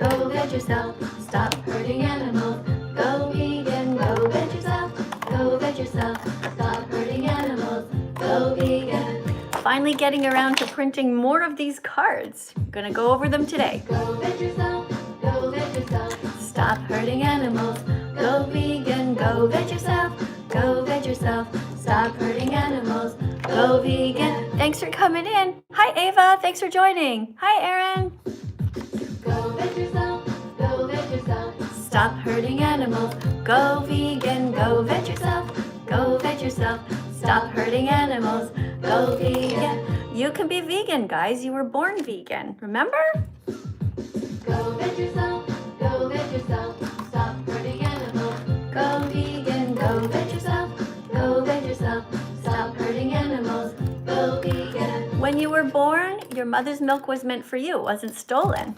go veg yourself. Stop hurting animals. Go vegan, go veg yourself. Go veg yourself. Stop hurting animals. Go vegan. Finally getting around to printing more of these cards. I'm gonna go over them today. Go veg yourself. Go veg yourself. Stop hurting animals. Go vegan, go veg yourself. Go veg yourself. Stop hurting animals. Go vegan. Thanks for coming in. Hi, Ava. Thanks for joining. Hi, Aaron. Go veg yourself. Go veg yourself. Stop hurting animals. Go vegan. Go veg yourself. Go veg yourself. Stop hurting animals. Go vegan. You can be vegan, guys. You were born vegan. Remember? Go veg yourself. Go veg yourself. Stop hurting animals. Go vegan. Go veg yourself. Go veg yourself. Stop hurting animals. Go vegan. When you were born, your mother's milk was meant for you. It wasn't stolen.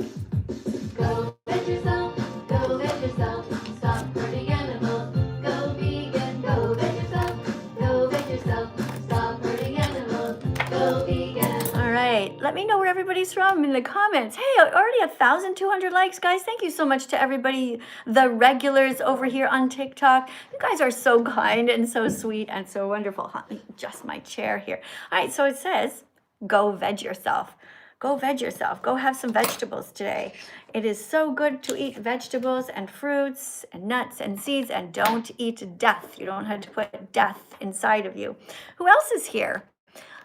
Go veg yourself. Go veg yourself. Stop hurting animals. Go vegan. Go veg yourself. Go veg yourself. Stop hurting animals. Go vegan. All right. Let me know where everybody's from in the comments. Hey, already 1,200 likes, guys. Thank you so much to everybody, the regulars over here on TikTok. You guys are so kind and so sweet and so wonderful. Let me adjust my chair here. All right. So it says, go veg yourself. Go veg yourself. Go have some vegetables today. It is so good to eat vegetables and fruits and nuts and seeds, and don't eat death. You don't have to put death inside of you. Who else is here?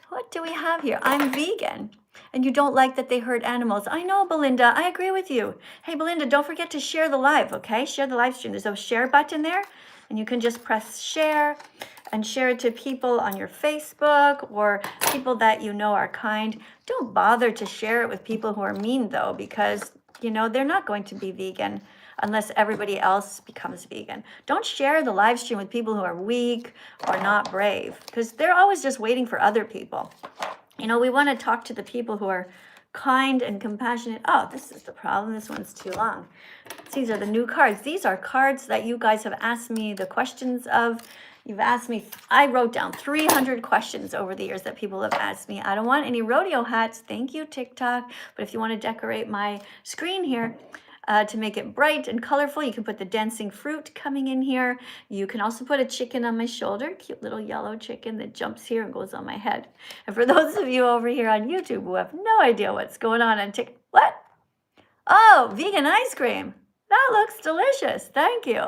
What do we have here? I'm vegan. And you don't like that they hurt animals. I know, Belinda. I agree with you. Hey, Belinda, don't forget to share the live, okay? Share the live stream. There's a share button there, and you can just press share and share it to people on your Facebook or people that you know are kind. Don't bother to share it with people who are mean, though, because, you know, they're not going to be vegan unless everybody else becomes vegan. Don't share the live stream with people who are weak or not brave, because they're always just waiting for other people. You know, we want to talk to the people who are kind and compassionate. Oh, this is the problem. This one's too long. These are the new cards. These are cards that you guys have asked me the questions of. You've asked me, I wrote down 300 questions over the years that people have asked me. I don't want any rodeo hats. Thank you, TikTok. But if you want to decorate my screen here, to make it bright and colorful, you can put the dancing fruit coming in here. You can also put a chicken on my shoulder, cute little yellow chicken that jumps here and goes on my head. And for those of you over here on YouTube who have no idea what's going on TikTok, what? Oh, vegan ice cream. That looks delicious. Thank you.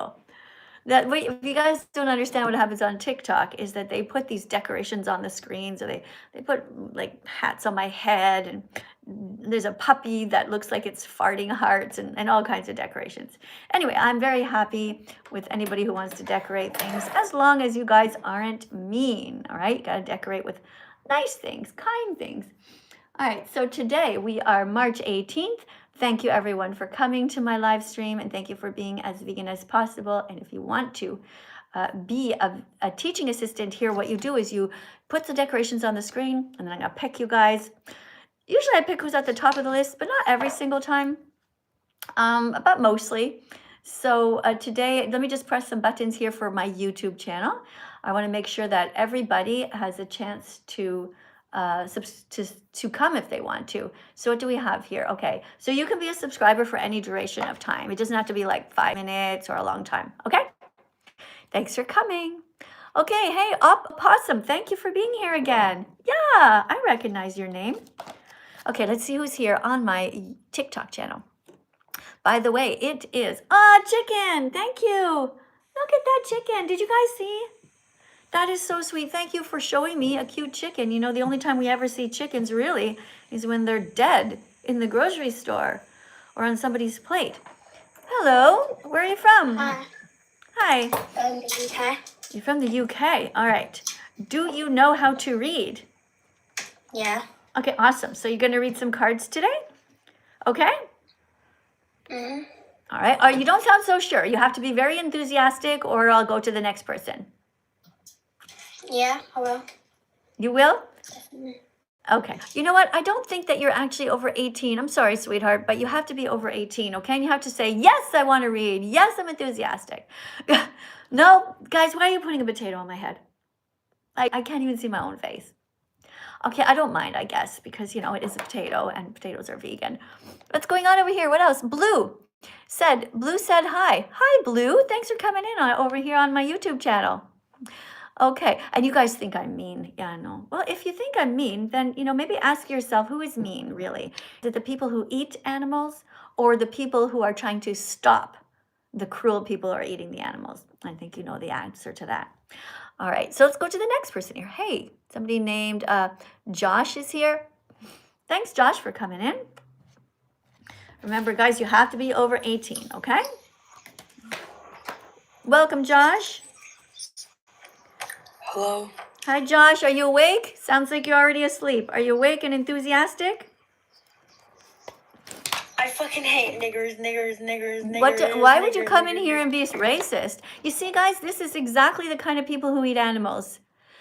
If you guys don't understand what happens on TikTok is that they put these decorations on the screens, or they put like hats on my head, and there's a puppy that looks like it's farting hearts and all kinds of decorations. Anyway, I'm very happy with anybody who wants to decorate things, as long as you guys aren't mean, all right? You gotta decorate with nice things, kind things. All right, so today we are March 18th. Thank you everyone for coming to my live stream, and thank you for being as vegan as possible. And if you want to be a teaching assistant here, what you do is you put the decorations on the screen, and then I'm gonna pick you guys. Usually I pick who's at the top of the list, but not every single time, but mostly. So today, let me just press some buttons here for my YouTube channel. I wanna make sure that everybody has a chance to come if they want to. So what do we have here? Okay, so you can be a subscriber for any duration of time. It doesn't have to be like 5 minutes or a long time, okay? Thanks for coming. Okay, hey, Opossum, thank you for being here again. Yeah, I recognize your name. Okay, let's see who's here on my TikTok channel. By the way, it is, chicken, thank you. Look at that chicken, did you guys see? That is so sweet. Thank you for showing me a cute chicken. You know, the only time we ever see chickens really is when they're dead in the grocery store or on somebody's plate. Hello, where are you from? Hi. Hi. From the UK. You're from the UK. All right. Do you know how to read? Yeah. Okay, awesome. So you're going to read some cards today? Okay? Mm-hmm. All right. You don't sound so sure. You have to be very enthusiastic, or I'll go to the next person. Yeah, I will. You will? Definitely. Okay. You know what? I don't think that you're actually over 18. I'm sorry, sweetheart, but you have to be over 18, okay? And you have to say, yes, I want to read. Yes, I'm enthusiastic. No, guys, why are you putting a potato on my head? I can't even see my own face. Okay, I don't mind, I guess, because, you know, it is a potato and potatoes are vegan. What's going on over here? What else? Blue said hi. Hi, Blue. Thanks for coming in over here on my YouTube channel. Okay, and you guys think I'm mean. Yeah, I know. Well, if you think I'm mean, then, you know, maybe ask yourself, who is mean, really? Is it the people who eat animals or the people who are trying to stop the cruel people who are eating the animals? I think you know the answer to that. All right, so let's go to the next person here. Hey, somebody named Josh is here. Thanks, Josh, for coming in. Remember, guys, you have to be over 18, okay? Welcome, Josh. Hello. Hi, Josh. Are you awake? Sounds like you're already asleep. Are you awake and enthusiastic? I fucking hate niggers. Why would you come in here and be racist? You see, guys, this is exactly the kind of people who eat animals.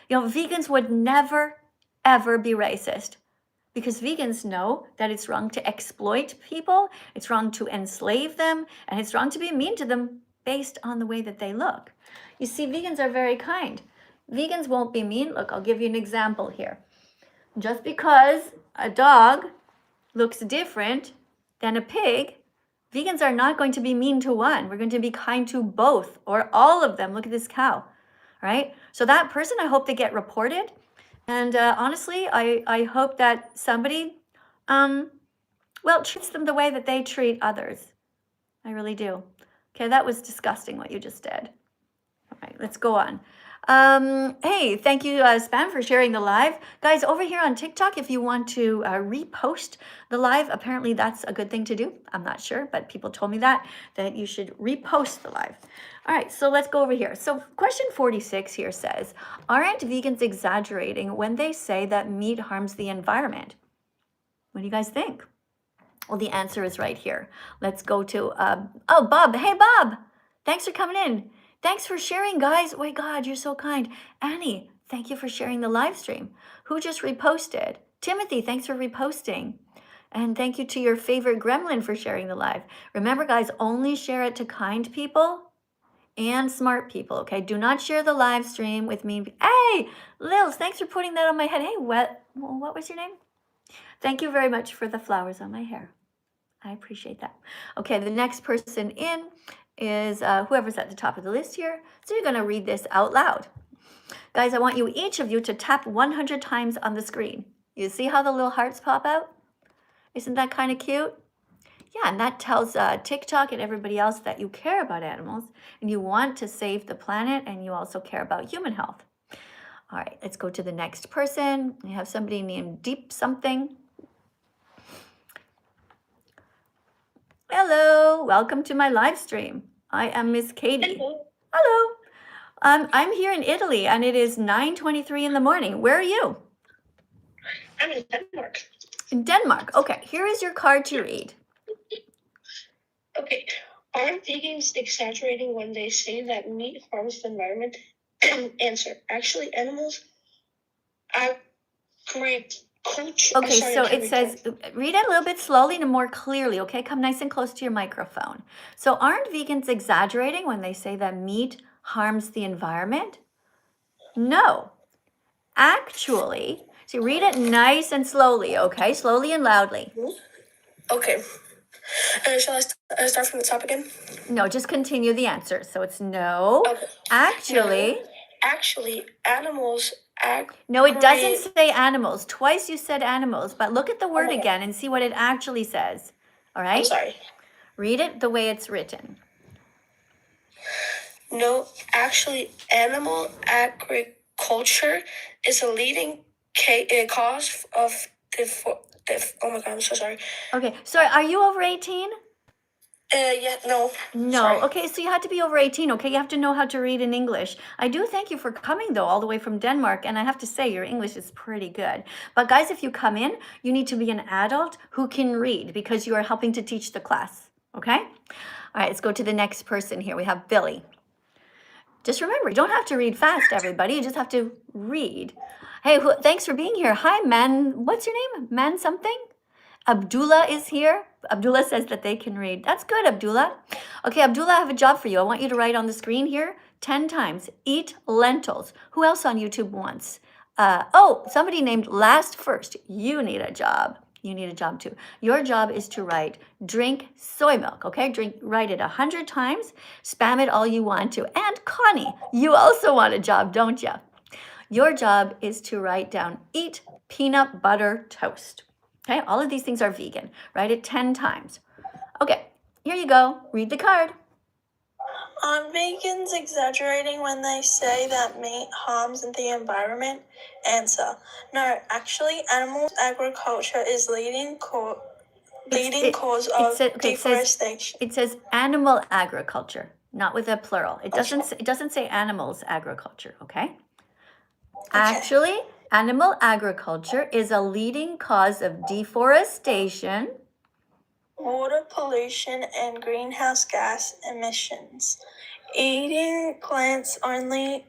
You know, vegans would never, ever be racist because vegans know that it's wrong to exploit people, it's wrong to enslave them, and it's wrong to be mean to them based on the way that they look. You see, vegans are very kind. Vegans won't be mean. Look, I'll give you an example here. Just because a dog looks different than a pig, vegans are not going to be mean to one. We're going to be kind to both or all of them. Look at this cow, right? So that person, I hope they get reported. And honestly, I hope that somebody, treats them the way that they treat others. I really do. Okay, that was disgusting what you just did. All right, let's go on. Hey, thank you, Spam, for sharing the live. Guys, over here on TikTok, if you want to repost the live, apparently that's a good thing to do. I'm not sure, but people told me that you should repost the live. All right, so let's go over here. So question 46 here says, aren't vegans exaggerating when they say that meat harms the environment? What do you guys think? Well, the answer is right here. Let's go to, Bob. Hey, Bob. Thanks for coming in. Thanks for sharing, guys. Oh my God, you're so kind. Annie, thank you for sharing the live stream. Who just reposted? Timothy, thanks for reposting. And thank you to your favorite gremlin for sharing the live. Remember, guys, only share it to kind people and smart people, okay? Do not share the live stream with me. Hey, Lils, thanks for putting that on my head. Hey, what was your name? Thank you very much for the flowers on my hair. I appreciate that. Okay, the next person in is whoever's at the top of the list here. So you're going to read this out loud. Guys, I want you, each of you, to tap 100 times on the screen. You see how the little hearts pop out? Isn't that kind of cute? Yeah, and that tells TikTok and everybody else that you care about animals and you want to save the planet and you also care about human health. All right, let's go to the next person. We have somebody named Deep Something. Hello, welcome to my live stream. I am Miss Katie. Hello. I'm here in Italy and it is 9:23 in the morning. Where are you? I'm in Denmark. In Denmark. Okay, here is your card to read. Okay. Aren't vegans exaggerating when they say that meat harms the environment? Answer. Actually, animals are great. Okay, so it says, read it a little bit slowly and more clearly, okay? Come nice and close to your microphone. So aren't vegans exaggerating when they say that meat harms the environment? No. Actually, so read it nice and slowly, okay? Slowly and loudly. Okay. Shall I start from the top again? No, just continue the answer. So it's no. Okay. Actually. No. Actually, animals act. No, it doesn't say animals. Twice you said animals, but look at the word again and see what it actually says. All right? I'm sorry. Read it the way it's written. No, actually, animal agriculture is a leading cause of oh my God, I'm so sorry. Okay, so are you over 18? Yeah, no. No, Sorry. okay, so you have to be over 18, okay? You have to know how to read in English. I do thank you for coming, though, all the way from Denmark, and I have to say, your English is pretty good. But guys, if you come in, you need to be an adult who can read because you are helping to teach the class, okay? All right, let's go to the next person here. We have Billy. Just remember, you don't have to read fast, everybody. You just have to read. Hey, thanks for being here. Hi, Man. What's your name? Man something? Abdullah is here. Abdullah says that they can read. That's good, Abdullah. Okay, Abdullah, I have a job for you. I want you to write on the screen here 10 times. Eat lentils. Who else on YouTube wants Oh, somebody named Last First. You need a job. You need a job too. Your job is to write drink soy milk, okay? Write it 100 times, spam it all you want to. And Connie, you also want a job, don't you? Your job is to write down eat peanut butter toast. Okay, all of these things are vegan. Write it 10 times. Okay, here you go. Read the card. Aren't vegans exaggerating when they say that meat harms the environment? Answer: no, actually, animal agriculture is leading cause of deforestation. It says animal agriculture, not with a plural. It doesn't say animals agriculture, okay? Actually, animal agriculture is a leading cause of deforestation, water pollution, and greenhouse gas emissions. Eating plants only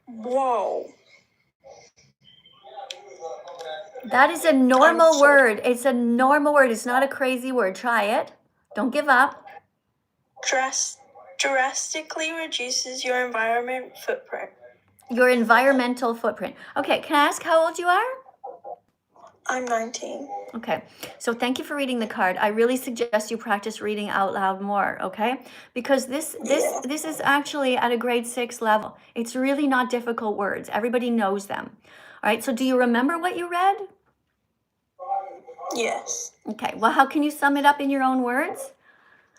Whoa. That is a normal word. It's a normal word. It's not a crazy word. Try it. Don't give up. Drastically reduces your environment footprint. Your environmental footprint. Okay, can I ask how old you are? I'm 19. Okay, so thank you for reading the card. I really suggest you practice reading out loud more, okay? Because this is actually at a grade 6 level. It's really not difficult words. Everybody knows them. All right, so do you remember what you read? Yes. Okay, well, how can you sum it up in your own words?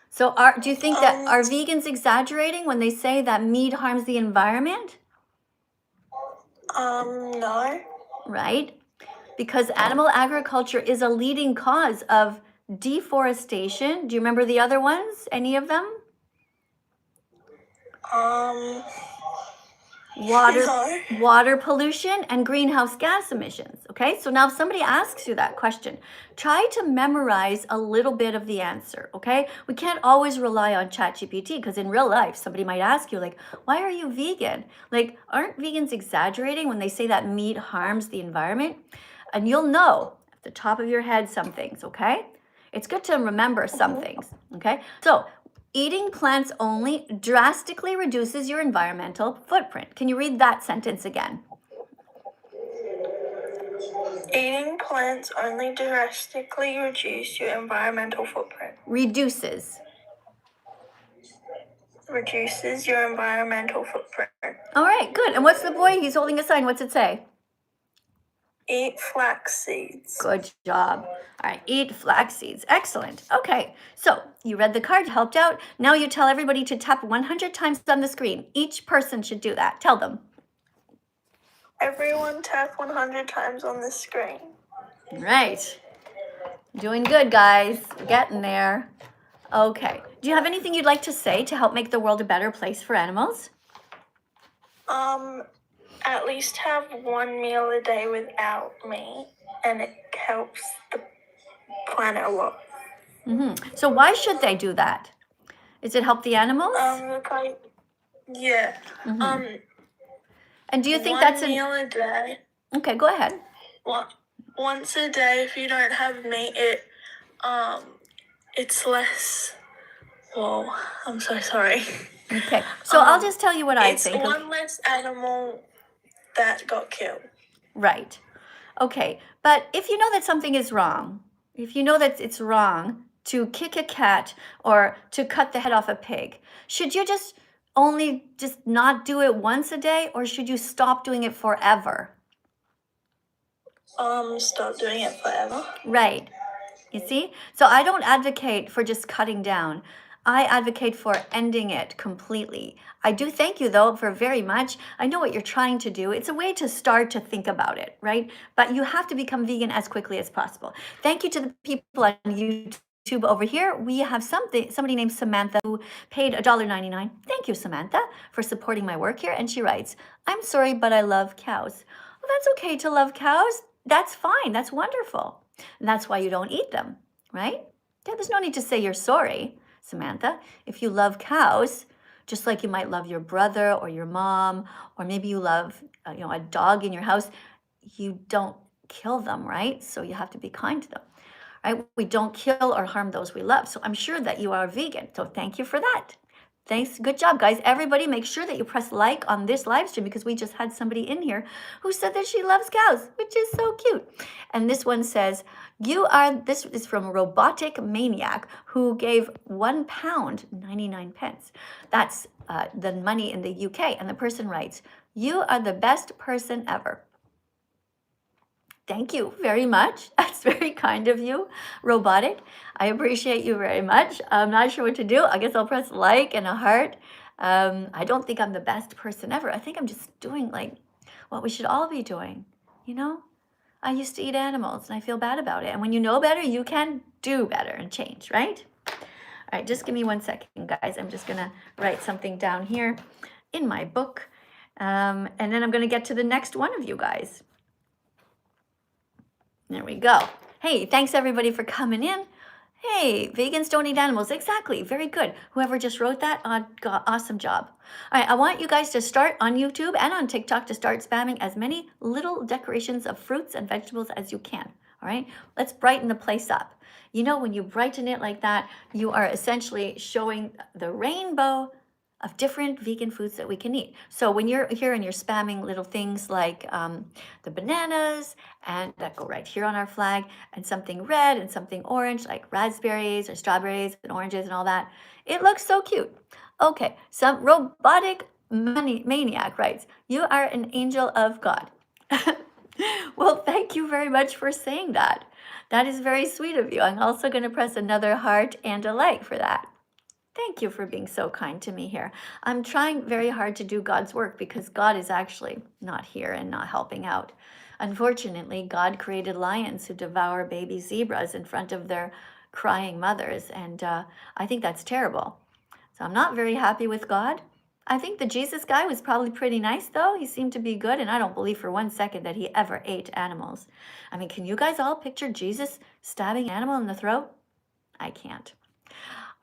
So do you think that are vegans exaggerating when they say that meat harms the environment? No. Right? Because animal agriculture is a leading cause of deforestation. Do you remember the other ones? Any of them? Water pollution and greenhouse gas emissions. Okay, so now if somebody asks you that question, try to memorize a little bit of the answer. Okay, we can't always rely on ChatGPT because in real life somebody might ask you like, why are you vegan? Like, aren't vegans exaggerating when they say that meat harms the environment? And you'll know at the top of your head some things. Okay, it's good to remember some things. Okay, so eating plants only drastically reduces your environmental footprint. Can you read that sentence again? Eating plants only drastically reduce your environmental footprint. Reduces your environmental footprint. All right, good. And what's the boy? He's holding a sign. What's it say? Eat flax seeds. Good job. All right, eat flax seeds. Excellent. Okay, so you read the card, helped out. Now you tell everybody to tap 100 times on the screen. Each person should do that. Tell them. Everyone tap 100 times on the screen. Right. Doing good, guys. Getting there. Okay. Do you have anything you'd like to say to help make the world a better place for animals? At least have one meal a day without meat, and it helps the planet a lot. So why should they do that? Does it help the animals? Yeah. And do you think one that's meal a day? Okay, go ahead. Once a day, if you don't have meat, it's less. Whoa, I'm so sorry. Okay, so I'll just tell you what I think. It's one less animal that got killed. Right. Okay, but if you know that something is wrong, if you know that it's wrong to kick a cat or to cut the head off a pig, should you just not do it once a day, or should you stop doing it forever? Stop doing it forever. Right. You see? So I don't advocate for just cutting down. I advocate for ending it completely. I do thank you, though, for very much. I know what you're trying to do. It's a way to start to think about it, right? But you have to become vegan as quickly as possible. Thank you to the people on YouTube over here. We have somebody named Samantha who paid $1.99. Thank you, Samantha, for supporting my work here. And she writes, I'm sorry, but I love cows. Well, that's okay to love cows. That's fine. That's wonderful. And that's why you don't eat them, right? Yeah, there's no need to say you're sorry, Samantha. If you love cows, just like you might love your brother or your mom, or maybe you love a dog in your house, you don't kill them, right? So you have to be kind to them, right? We don't kill or harm those we love. So I'm sure that you are vegan. So thank you for that. Thanks. Good job, guys. Everybody, make sure that you press like on this live stream because we just had somebody in here who said that she loves cows, which is so cute. And this one says, this is from Robotic Maniac, who gave £1 99 pence. That's the money in the UK. And the person writes, you are the best person ever. Thank you very much. That's very kind of you, Robotic. I appreciate you very much. I'm not sure what to do. I guess I'll press like and a heart. I don't think I'm the best person ever. I think I'm just doing like what we should all be doing. You know, I used to eat animals and I feel bad about it. And when you know better, you can do better and change, right? All right, just give me 1 second, guys. I'm just going to write something down here in my book. And then I'm going to get to the next one of you guys. There we go. Hey, thanks everybody for coming in. Hey, vegans don't eat animals. Exactly. Very good. Whoever just wrote that, awesome job. All right, I want you guys to start on YouTube and on TikTok to start spamming as many little decorations of fruits and vegetables as you can. All right, let's brighten the place up. You know, when you brighten it like that, you are essentially showing the rainbow of different vegan foods that we can eat. So when you're here and you're spamming little things like the bananas and that go right here on our flag, and something red and something orange like raspberries or strawberries and oranges and all that, it looks so cute. Okay, some Robotic Maniac writes, you are an angel of God. Well, thank you very much for saying that. That is very sweet of you. I'm also going to press another heart and a like for that. Thank you for being so kind to me here. I'm trying very hard to do God's work because God is actually not here and not helping out. Unfortunately, God created lions who devour baby zebras in front of their crying mothers, and I think that's terrible. So I'm not very happy with God. I think the Jesus guy was probably pretty nice, though. He seemed to be good, and I don't believe for 1 second that he ever ate animals. I mean, can you guys all picture Jesus stabbing an animal in the throat? I can't.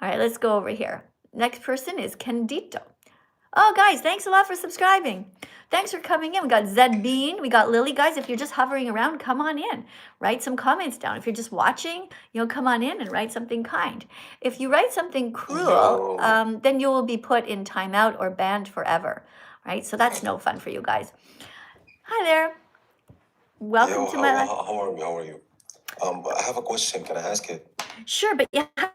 All right, let's go over here. Next person is Candito. Oh, guys, thanks a lot for subscribing. Thanks for coming in. We got Zed Bean. We got Lily. Guys, if you're just hovering around, come on in. Write some comments down. If you're just watching, come on in and write something kind. If you write something cruel, then you will be put in timeout or banned forever. Right? So that's no fun for you guys. Hi there. Welcome to my life. How are you? I have a question. Can I ask it? Sure, but you have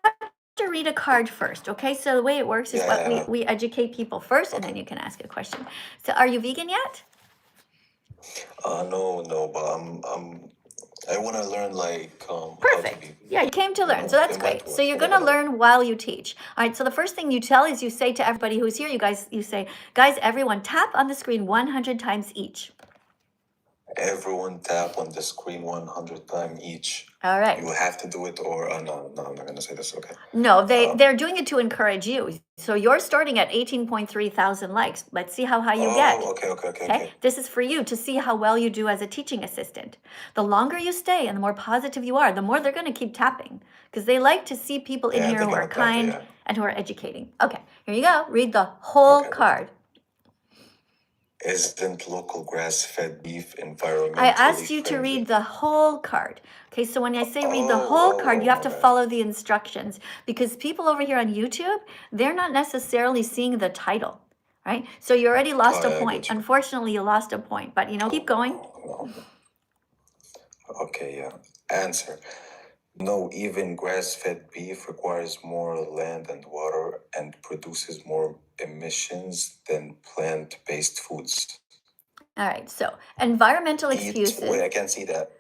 to read a card first, okay? So the way it works is we educate people first, and then you can ask a question. So are you vegan yet? No, but I want to learn Perfect. Yeah, you came to learn, so that's great. So you're going to learn while you teach. All right, so the first thing you tell is you say to everybody who's here, you say, guys, everyone tap on the screen 100 times each. Everyone tap on the screen 100 times each. All right. You have to do it, or no, I'm not gonna say this. Okay. No, they're doing it to encourage you. So you're starting at 18.3 thousand likes. Let's see how high you get. Okay. This is for you to see how well you do as a teaching assistant. The longer you stay and the more positive you are, the more they're going to keep tapping because they like to see people in here who are kind and who are educating. Okay, here you go. Read the whole card. Isn't local grass-fed beef environmentally I asked you to friendly? read the whole card. Okay, so when I say read the whole card, you have to follow the instructions because people over here on YouTube, they're not necessarily seeing the title, right? So you already lost a point. Unfortunately, you lost a point, but keep going. No. Okay, Answer. No, even grass-fed beef requires more land and water and produces more emissions than plant-based foods. All right, so environmental excuses. Wait, I can't see that.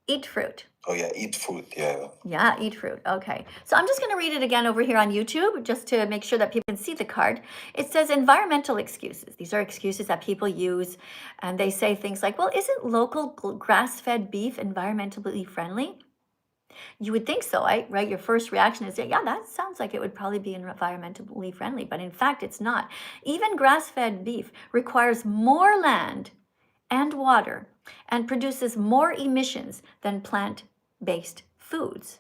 Eat fruit. Oh, yeah, eat fruit, yeah. Yeah, eat fruit. Okay. So I'm just going to read it again over here on YouTube just to make sure that people can see the card. It says environmental excuses. These are excuses that people use, and they say things like, well, isn't local grass-fed beef environmentally friendly? You would think so, right? Your first reaction is, yeah, that sounds like it would probably be environmentally friendly, but in fact, it's not. Even grass-fed beef requires more land and water and produces more emissions than plant-based foods.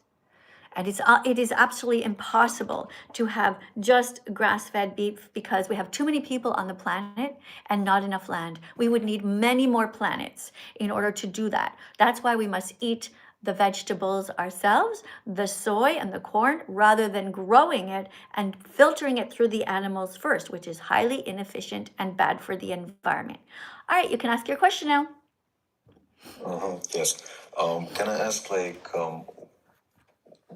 And it is absolutely impossible to have just grass-fed beef because we have too many people on the planet and not enough land. We would need many more planets in order to do that. That's why we must eat the vegetables ourselves, the soy and the corn, rather than growing it and filtering it through the animals first, which is highly inefficient and bad for the environment. All right, you can ask your question now. Yes. Can I ask,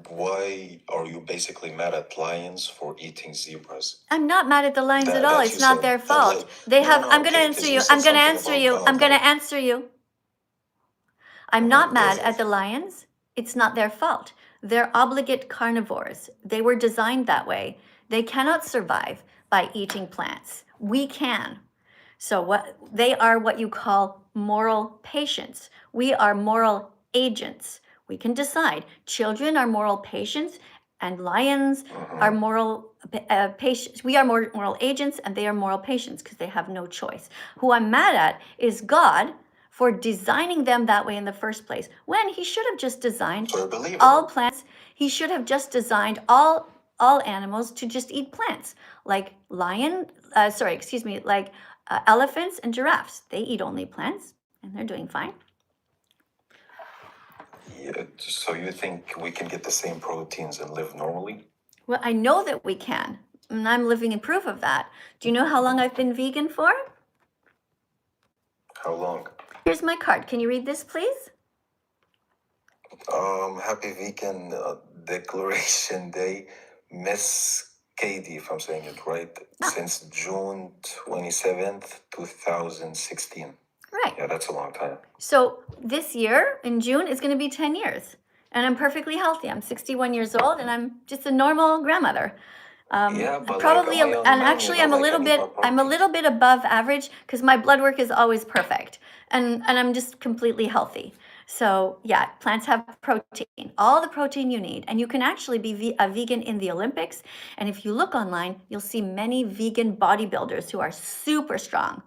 why are you basically mad at lions for eating zebras? I'm not mad at the lions at all. That It's you not said, their that, fault. They no, have, no, I'm going to okay, answer 'cause you. said I'm going to something answer about you. I'm going to boundary. answer you. I'm not Go mad for at it. the lions. It's not their fault. They're obligate carnivores. They were designed that way. They cannot survive by eating plants. We can. So they are what you call moral patients. We are moral agents. We can decide. Children are moral patients, and lions are moral patients. We are moral agents, and they are moral patients because they have no choice. Who I'm mad at is God for designing them that way in the first place, when he should have just designed So believe all it. plants. He should have just designed all animals to just eat plants, like elephants and giraffes. They eat only plants, and they're doing fine. Yeah, so you think we can get the same proteins and live normally? Well, I know that we can, and I'm living in proof of that. Do you know how long I've been vegan for? How long? Here's my card. Can you read this, please? Happy Vegan Declaration Day, Miss Katie, if I'm saying it right, since June 27th, 2016. Right. Yeah, that's a long time. So this year in June is going to be 10 years, and I'm perfectly healthy. I'm 61 years old, and I'm just a normal grandmother. Yeah, but Probably, I'm a young and man, actually, you know, I'm a like, I little need bit, more I'm a protein. little bit above average because my blood work is always perfect, and I'm just completely healthy. So yeah, plants have protein, all the protein you need, and you can actually be a vegan in the Olympics. And if you look online, you'll see many vegan bodybuilders who are super strong.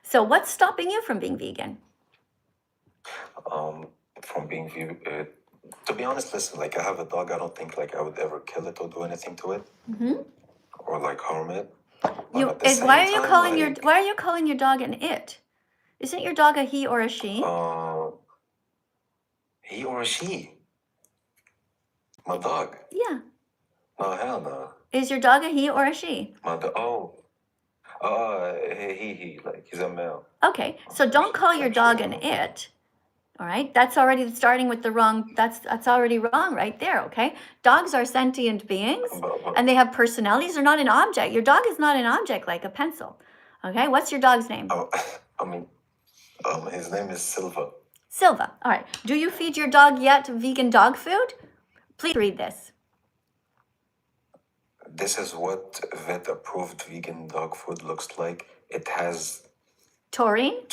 So what's stopping you from being vegan? From being viewed. To be honest, listen, like I have a dog. I don't think like I would ever kill it or do anything to it, or like harm it. But at the same Why are you time, calling like, why are you calling your dog an it? Isn't your dog a he or a she? He or she? My dog? Yeah. No, hell no. Is your dog a he or a she? My dog. He. Like he's a male. Okay, so don't call your dog an it. All right, that's already starting with the wrong. That's already wrong right there. Okay, dogs are sentient beings, and they have personalities. They're not an object. Your dog is not an object like a pencil. Okay, what's your dog's name? His name is Silva. Silva. All right. Do you feed your dog yet vegan dog food? Please read this. This is what vet-approved vegan dog food looks like. It has taurine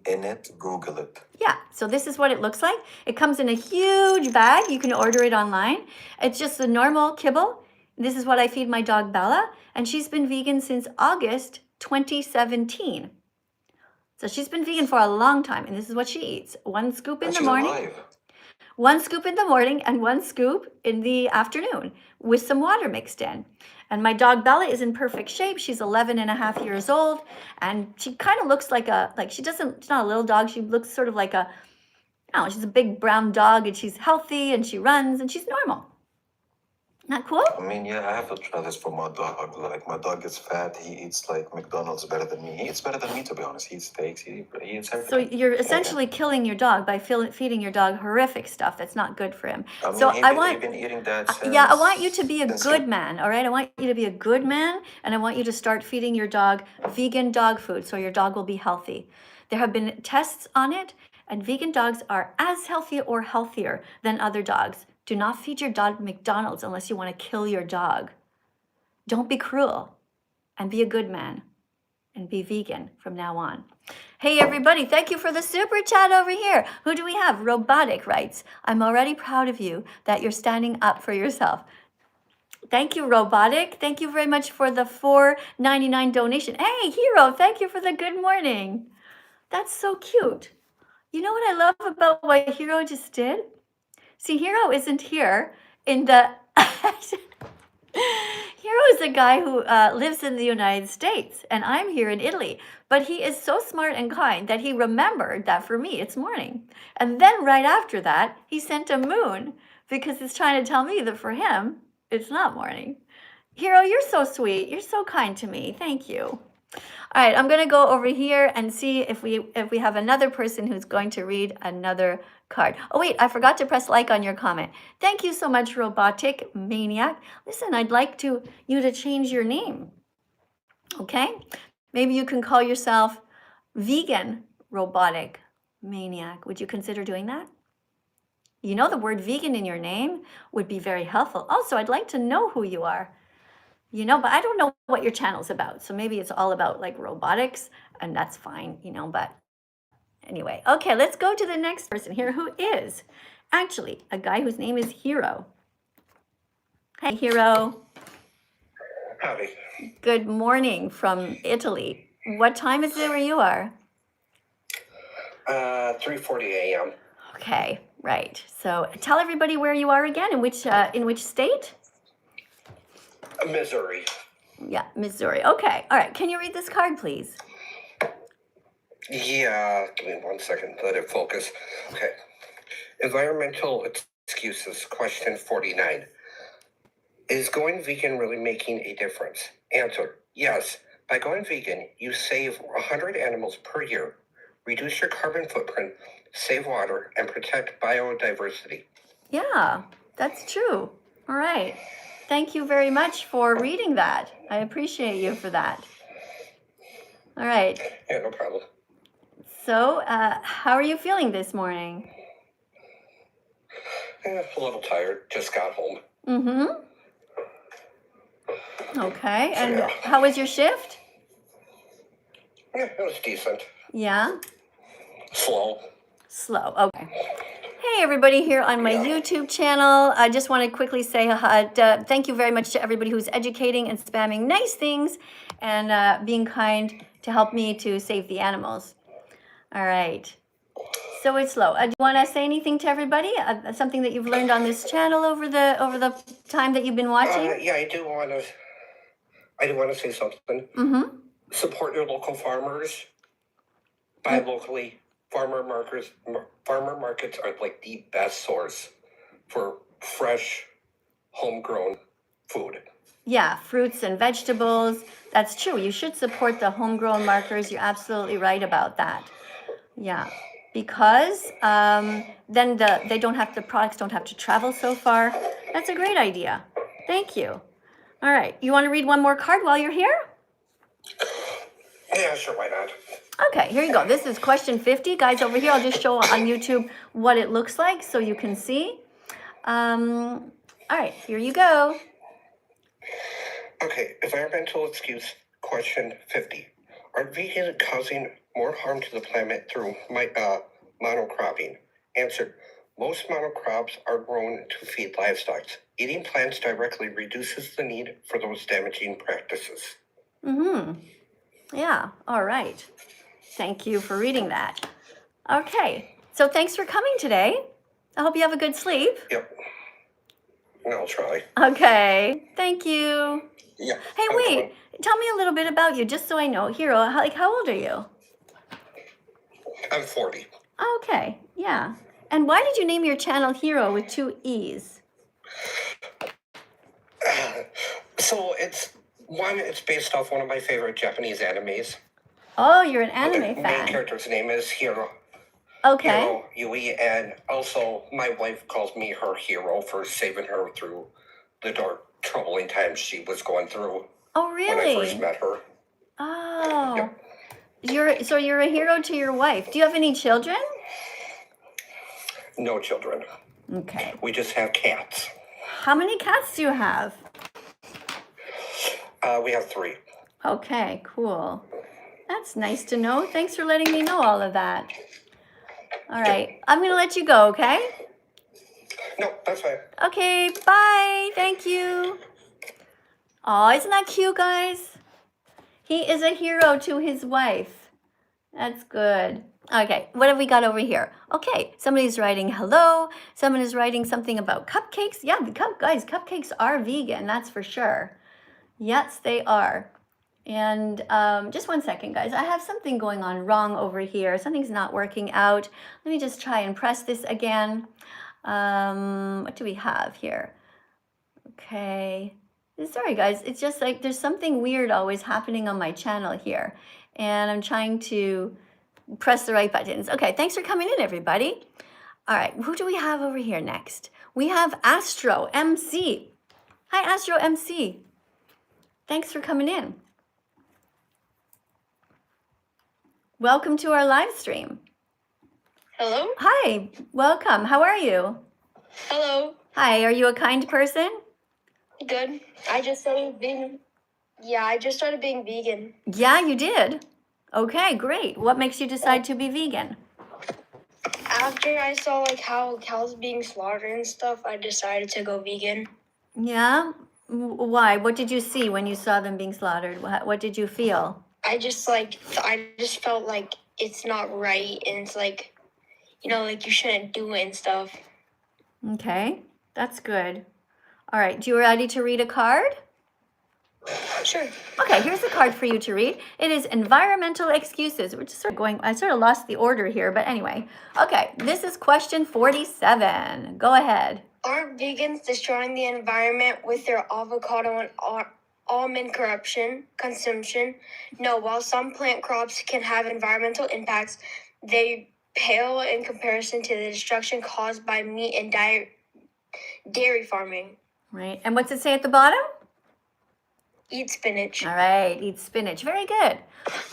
in it. Google it. Yeah, so this is what it looks like. It comes in a huge bag. You can order it online. It's just a normal kibble. This is what I feed my dog Bella, and she's been vegan since August 2017. So she's been vegan for a long time, and this is what she eats. One scoop in the morning. Alive. One scoop in the morning and one scoop in the afternoon with some water mixed in. And my dog Bella is in perfect shape. She's 11 and a half years old, and she kind of looks like she's not a little dog. She looks sort of like she's a big brown dog, and she's healthy, and she runs, and she's normal. Not cool? I mean, yeah, I have to try this for my dog. Like, my dog gets fat. He eats, like, McDonald's better than me. He eats better than me, to be honest. He eats steaks. He eats everything. So you're essentially killing your dog by feeding your dog horrific stuff that's not good for him. I mean, so he's been eating that since... Yeah, I want you to be a good man, all right? I want you to be a good man, and I want you to start feeding your dog vegan dog food so your dog will be healthy. There have been tests on it, and vegan dogs are as healthy or healthier than other dogs. Do not feed your dog McDonald's unless you want to kill your dog. Don't be cruel, and be a good man, and be vegan from now on. Hey everybody, thank you for the super chat over here. Who do we have? Robotic writes, I'm already proud of you that you're standing up for yourself. Thank you, Robotic. Thank you very much for the $4.99 donation. Hey, Hero, thank you for the good morning. That's so cute. You know what I love about what Hero just did? See, Hero isn't here in the... Hero is a guy who lives in the United States, and I'm here in Italy. But he is so smart and kind that he remembered that for me, it's morning. And then right after that, he sent a moon because he's trying to tell me that for him, it's not morning. Hero, you're so sweet. You're so kind to me. Thank you. All right, I'm going to go over here and see if we have another person who's going to read another card. Oh, wait, I forgot to press like on your comment. Thank you so much, Robotic Maniac. Listen, I'd like you to change your name. Okay? Maybe you can call yourself Vegan Robotic Maniac. Would you consider doing that? You know, the word vegan in your name would be very helpful. Also, I'd like to know who you are. You know, but I don't know what your channel's about. So maybe it's all about like robotics, and that's fine, you know, but anyway. Okay, let's go to the next person here who is actually a guy whose name is Hero. Hey, Hero. Howdy. Good morning from Italy. What time is it where you are? 3:40 a.m. Okay, right. So tell everybody where you are again, in which state? Missouri. Yeah, Missouri. Okay, all right. Can you read this card, please? Yeah, give me 1 second, let it focus. Okay. Environmental excuses, question 49. Is going vegan really making a difference? Answer, yes. By going vegan, you save 100 animals per year, reduce your carbon footprint, save water, and protect biodiversity. Yeah, that's true. All right. Thank you very much for reading that. I appreciate you for that. All right. Yeah, no problem. So, how are you feeling this morning? Yeah, a little tired, just got home. Mm-hmm. Okay, So, and yeah. how was your shift? Yeah, it was decent. Yeah? Slow. Slow, okay. Hey everybody here on my YouTube channel. I just want to quickly say thank you very much to everybody who's educating and spamming nice things and being kind to help me to save the animals. All right. So it's slow. Do you want to say anything to everybody? Something that you've learned on this channel over the time that you've been watching? Yeah, I do want to say something. Mm-hmm. Support your local farmers. Buy locally. Farmer markets are like the best source for fresh, homegrown food. Yeah, fruits and vegetables. That's true. You should support the homegrown markers. You're absolutely right about that. Yeah, because then the products don't have to travel so far. That's a great idea. Thank you. All right, you want to read one more card while you're here? Yeah, sure, why not? Okay, here you go. This is question 50. Guys, over here, I'll just show on YouTube what it looks like so you can see. All right, here you go. Okay, environmental excuse, question 50. Are vegans causing more harm to the planet through monocropping? Answer, most monocrops are grown to feed livestock. Eating plants directly reduces the need for those damaging practices. Mm-hmm. Yeah, all right. Thank you for reading that. Okay, so thanks for coming today. I hope you have a good sleep. Yep. I'll try. Okay, thank you. Yeah. Hey, wait, tell me a little bit about you, just so I know. Hero, how old are you? I'm 40. Okay, yeah. And why did you name your channel Hero with 2 E's? So it's based off one of my favorite Japanese animes. Oh, you're an anime The main fan. character's name is Hiro. Okay. Hiro Yui, and also my wife calls me her hero for saving her through the dark, troubling times she was going through. Oh, really? When I first met her. Oh. Yep. You're a hero to your wife. Do you have any children? No children. Okay. We just have cats. How many cats do you have? We have 3. Okay, cool. That's nice to know. Thanks for letting me know all of that. All right, I'm going to let you go, okay? No, that's fine. Okay, bye. Thank you. Oh, isn't that cute, guys? He is a hero to his wife. That's good. Okay, what have we got over here? Okay, somebody's writing hello. Someone is writing something about cupcakes. Yeah, guys, cupcakes are vegan, that's for sure. Yes, they are. And just one second, guys. I have something going on wrong over here. Something's not working out. Let me just try and press this again. What do we have here? Okay. Sorry, guys. It's just like there's something weird always happening on my channel here. And I'm trying to press the right buttons. Okay, thanks for coming in, everybody. All right, who do we have over here next? We have Astro MC. Hi, Astro MC. Thanks for coming in. Welcome to our live stream. Hello? Hi, welcome. How are you? Hello. Hi, are you a kind person? Good. I just started being vegan. Yeah, you did. Okay, great. What makes you decide to be vegan? After I saw like how cows being slaughtered and stuff, I decided to go vegan. Yeah? Why? What did you see when you saw them being slaughtered? What did you feel? I just felt like it's not right, and it's like, like you shouldn't do it and stuff. Okay, that's good. All right, you ready to read a card? Sure. Okay, here's a card for you to read. It is environmental excuses. We're just I sort of lost the order here, but anyway. Okay, this is question 47. Go ahead. Aren't vegans destroying the environment with their avocado and almond consumption? No, while some plant crops can have environmental impacts, they pale in comparison to the destruction caused by meat and dairy farming. Right, and what's it say at the bottom? Eat spinach. All right, eat spinach. Very good.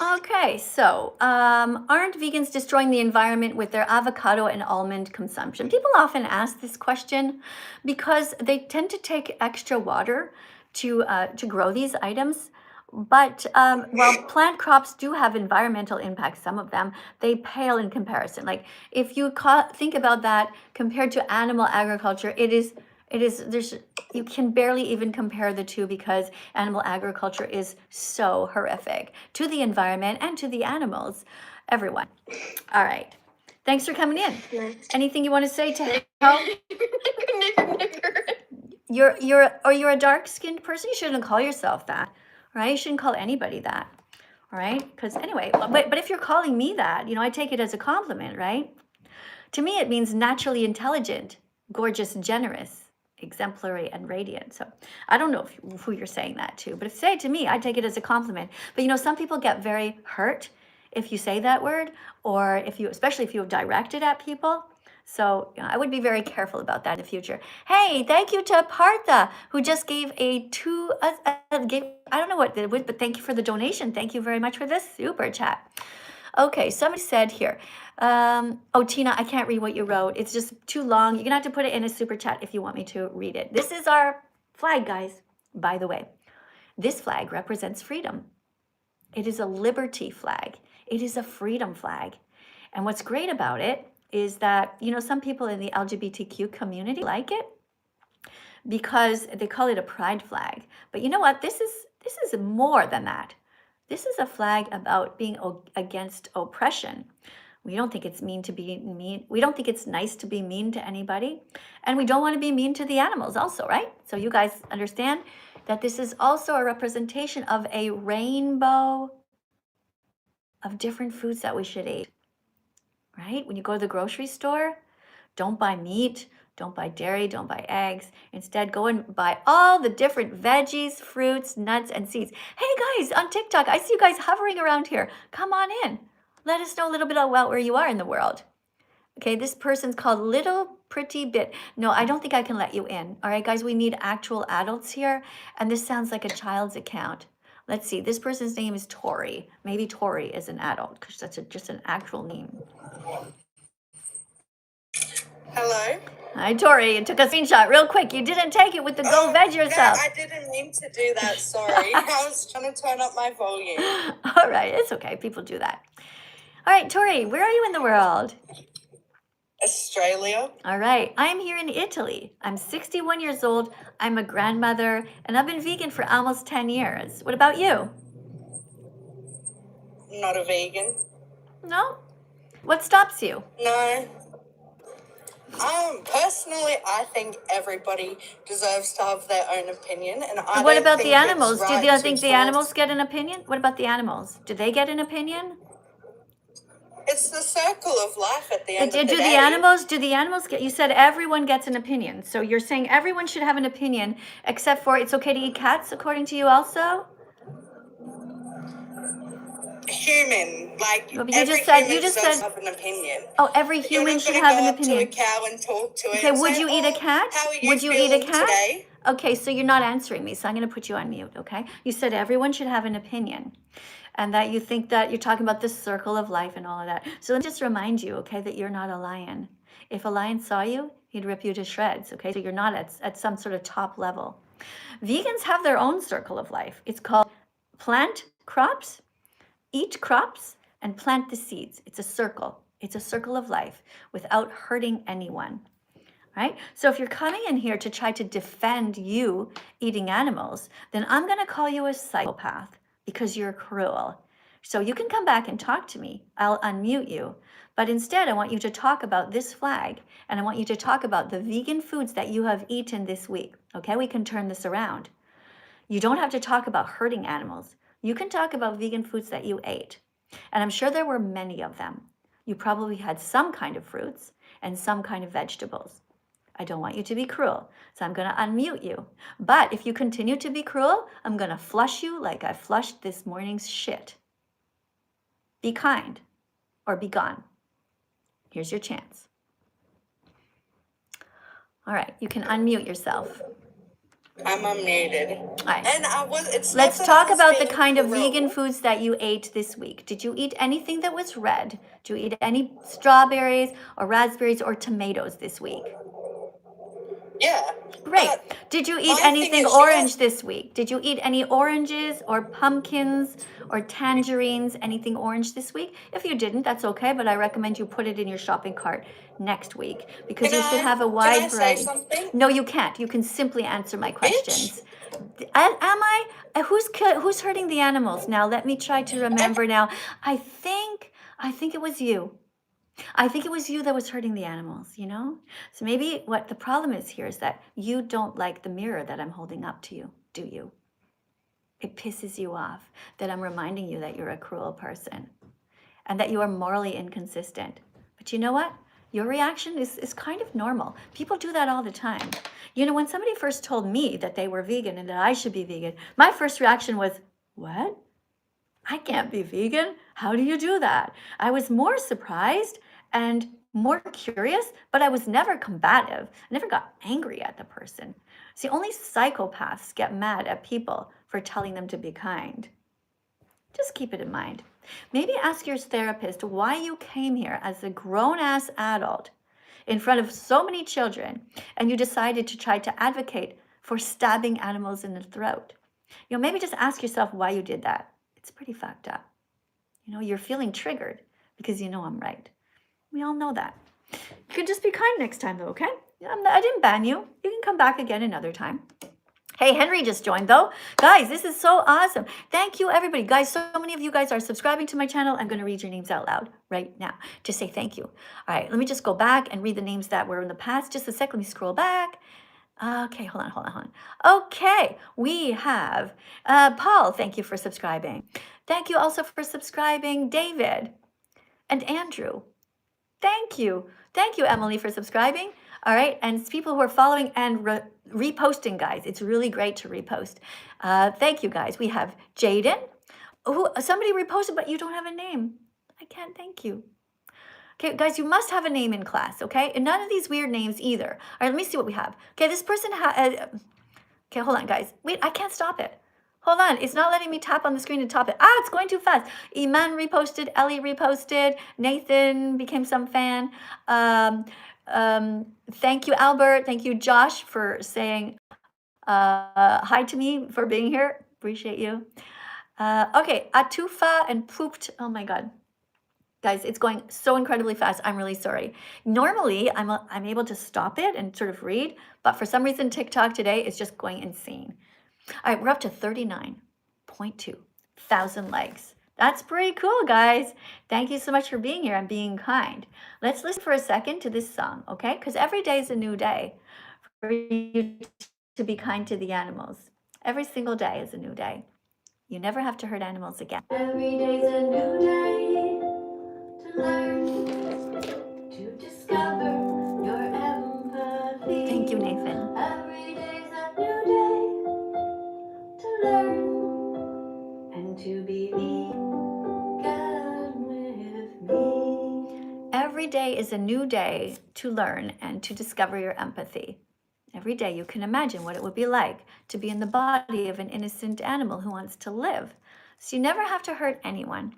Okay, so aren't vegans destroying the environment with their avocado and almond consumption? People often ask this question because they tend to take extra water to grow these items. But while plant crops do have environmental impacts, some of them, they pale in comparison. Like if you think about that compared to animal agriculture, you can barely even compare the two because animal agriculture is so horrific to the environment and to the animals, everyone. All right. Thanks for coming in. Nice. Anything you want to say to help? You're a dark-skinned person. You shouldn't call yourself that, right? You shouldn't call anybody that, all right? Because anyway, but if you're calling me that, I take it as a compliment, right? To me, it means naturally intelligent, gorgeous, generous, exemplary, and radiant. So I don't know who you're saying that to, but if you say it to me, I take it as a compliment. But some people get very hurt if you say that word, or especially if you direct it at people. So I would be very careful about that in the future. Hey, thank you to Partha, who just gave I don't know what it was, but thank you for the donation. Thank you very much for this super chat. Okay, somebody said here, Tina, I can't read what you wrote. It's just too long. You're going to have to put it in a super chat if you want me to read it. This is our flag, guys, by the way. This flag represents freedom. It is a liberty flag. It is a freedom flag. And what's great about it is that, some people in the LGBTQ community like it because they call it a pride flag. But you know what? This is more than that. This is a flag about being against oppression. We don't think it's mean to be mean. We don't think it's nice to be mean to anybody. And we don't want to be mean to the animals also, right? So you guys understand that this is also a representation of a rainbow of different foods that we should eat, right? When you go to the grocery store, don't buy meat, don't buy dairy, don't buy eggs. Instead, go and buy all the different veggies, fruits, nuts, and seeds. Hey guys, on TikTok, I see you guys hovering around here. Come on in. Let us know a little bit about where you are in the world. Okay, this person's called Little Pretty Bit. No, I don't think I can let you in. All right, guys, we need actual adults here. And this sounds like a child's account. Let's see, this person's name is Tori. Maybe Tori is an adult because that's just an actual name. Hello? Hi, Tori. It took a screenshot real quick. You didn't take it with the go veg yourself. No, I didn't mean to do that. Sorry. I was trying to turn up my volume. All right. It's okay. People do that. All right, Tori, where are you in the world? Australia. All right. I'm here in Italy. I'm 61 years old. I'm a grandmother, and I've been vegan for almost 10 years. What about you? Not a vegan. No? What stops you? No. Personally, I think everybody deserves to have their own opinion, and I What don't about think the animals? it's Do right you to think the force. animals get an opinion? What about the animals? Do they get an opinion? It's the circle of life at the end Do of the the day. animals get, you said everyone gets an opinion. So you're saying everyone should have an opinion except for it's okay to eat cats, according to you also? Human, like You every just said, human deserves to have an opinion. oh, every You're human not should going to have go an up to a opinion. cow and talk to it Okay, and would say, you eat a "Oh, cat? how are you Would you eat a feeling cat? today?" Okay, so you're not answering me, so I'm going to put you on mute, okay? You said everyone should have an opinion and that you think that you're talking about the circle of life and all of that. So let me just remind you, okay, that you're not a lion. If a lion saw you, he'd rip you to shreds, okay? So you're not at some sort of top level. Vegans have their own circle of life. It's called plant crops, eat crops, and plant the seeds. It's a circle. It's a circle of life without hurting anyone. Right? So if you're coming in here to try to defend you eating animals, then I'm going to call you a psychopath because you're cruel. So you can come back and talk to me. I'll unmute you. But instead, I want you to talk about this flag, and I want you to talk about the vegan foods that you have eaten this week. Okay? We can turn this around. You don't have to talk about hurting animals. You can talk about vegan foods that you ate. And I'm sure there were many of them. You probably had some kind of fruits and some kind of vegetables. I don't want you to be cruel, so I'm going to unmute you. But if you continue to be cruel, I'm going to flush you like I flushed this morning's shit. Be kind or be gone. Here's your chance. All right, you can unmute yourself. I'm unmuted. All right. And Let's talk about the kind of vegan foods that you ate this week. Did you eat anything that was red? Did you eat any strawberries or raspberries or tomatoes this week? Yeah. Great. Did you eat anything orange this week? Did you eat any oranges or pumpkins or tangerines, anything orange this week? If you didn't, that's okay, but I recommend you put it in your shopping cart next week because you should have a wide variety. Can I say something? No, you can't. You can simply answer my questions. Am I? Who's hurting the animals? Now, let me try to remember now. I think it was you. I think it was you that was hurting the animals, you know? So maybe what the problem is here is that you don't like the mirror that I'm holding up to you, do you? It pisses you off that I'm reminding you that you're a cruel person and that you are morally inconsistent. But you know what? Your reaction is kind of normal. People do that all the time. You know, when somebody first told me that they were vegan and that I should be vegan, my first reaction was, what? I can't be vegan. How do you do that? I was more surprised and more curious, but I was never combative. I never got angry at the person. See, only psychopaths get mad at people for telling them to be kind. Just keep it in mind. Maybe ask your therapist why you came here as a grown-ass adult in front of so many children and you decided to try to advocate for stabbing animals in the throat. You know, maybe just ask yourself why you did that. It's pretty fucked up. You know, you're feeling triggered because you know I'm right. We all know that. You can just be kind next time, though, okay? I didn't ban you. You can come back again another time. Hey, Henry just joined, though. Guys, this is so awesome. Thank you, everybody. Guys, so many of you guys are subscribing to my channel. I'm going to read your names out loud right now to say thank you. All right, let me just go back and read the names that were in the past. Just a sec. Let me scroll back. Okay, hold on. Okay, we have Paul. Thank you for subscribing. Thank you also for subscribing, David and Andrew. Thank you. Thank you, Emily, for subscribing. All right, and people who are following and reposting, guys. It's really great to repost. Thank you, guys. We have Jaden, who somebody reposted, but you don't have a name. I can't thank you. Okay, guys, you must have a name in class, okay? And none of these weird names either. All right, let me see what we have. Okay, this person okay, hold on, guys. Wait, I can't stop it. Hold on, it's not letting me tap on the screen to top it. It's going too fast. Iman reposted, Ellie reposted, Nathan became some fan. Thank you, Albert. Thank you, Josh, for saying hi to me, for being here. Appreciate you. Okay, Atufa and Pooped. Oh my God. Guys, it's going so incredibly fast. I'm really sorry. Normally, I'm able to stop it and sort of read, but for some reason, TikTok today is just going insane. All right, we're up to 39.2 thousand likes. That's pretty cool, guys. Thank you so much for being here and being kind. Let's listen for a second to this song, okay? Because every day is a new day for you to be kind to the animals. Every single day is a new day. You never have to hurt animals again. Every day's a new day to learn, to discover your empathy. Thank you, Nathan. Every day's a new day to learn and to be vegan with me. Every day is a new day to learn and to discover your empathy. Every day you can imagine what it would be like to be in the body of an innocent animal who wants to live. So you never have to hurt anyone.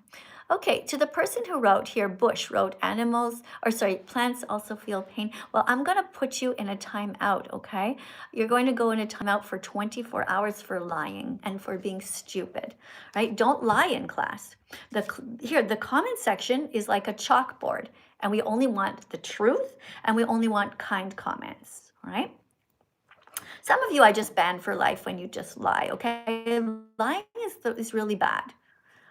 Okay, to the person who wrote here, Bush wrote plants also feel pain. Well, I'm going to put you in a timeout, okay? You're going to go in a timeout for 24 hours for lying and for being stupid, right? Don't lie in class. The comment section is like a chalkboard, and we only want the truth, and we only want kind comments, all right? Some of you I just banned for life when you just lie, okay? Lying is really bad.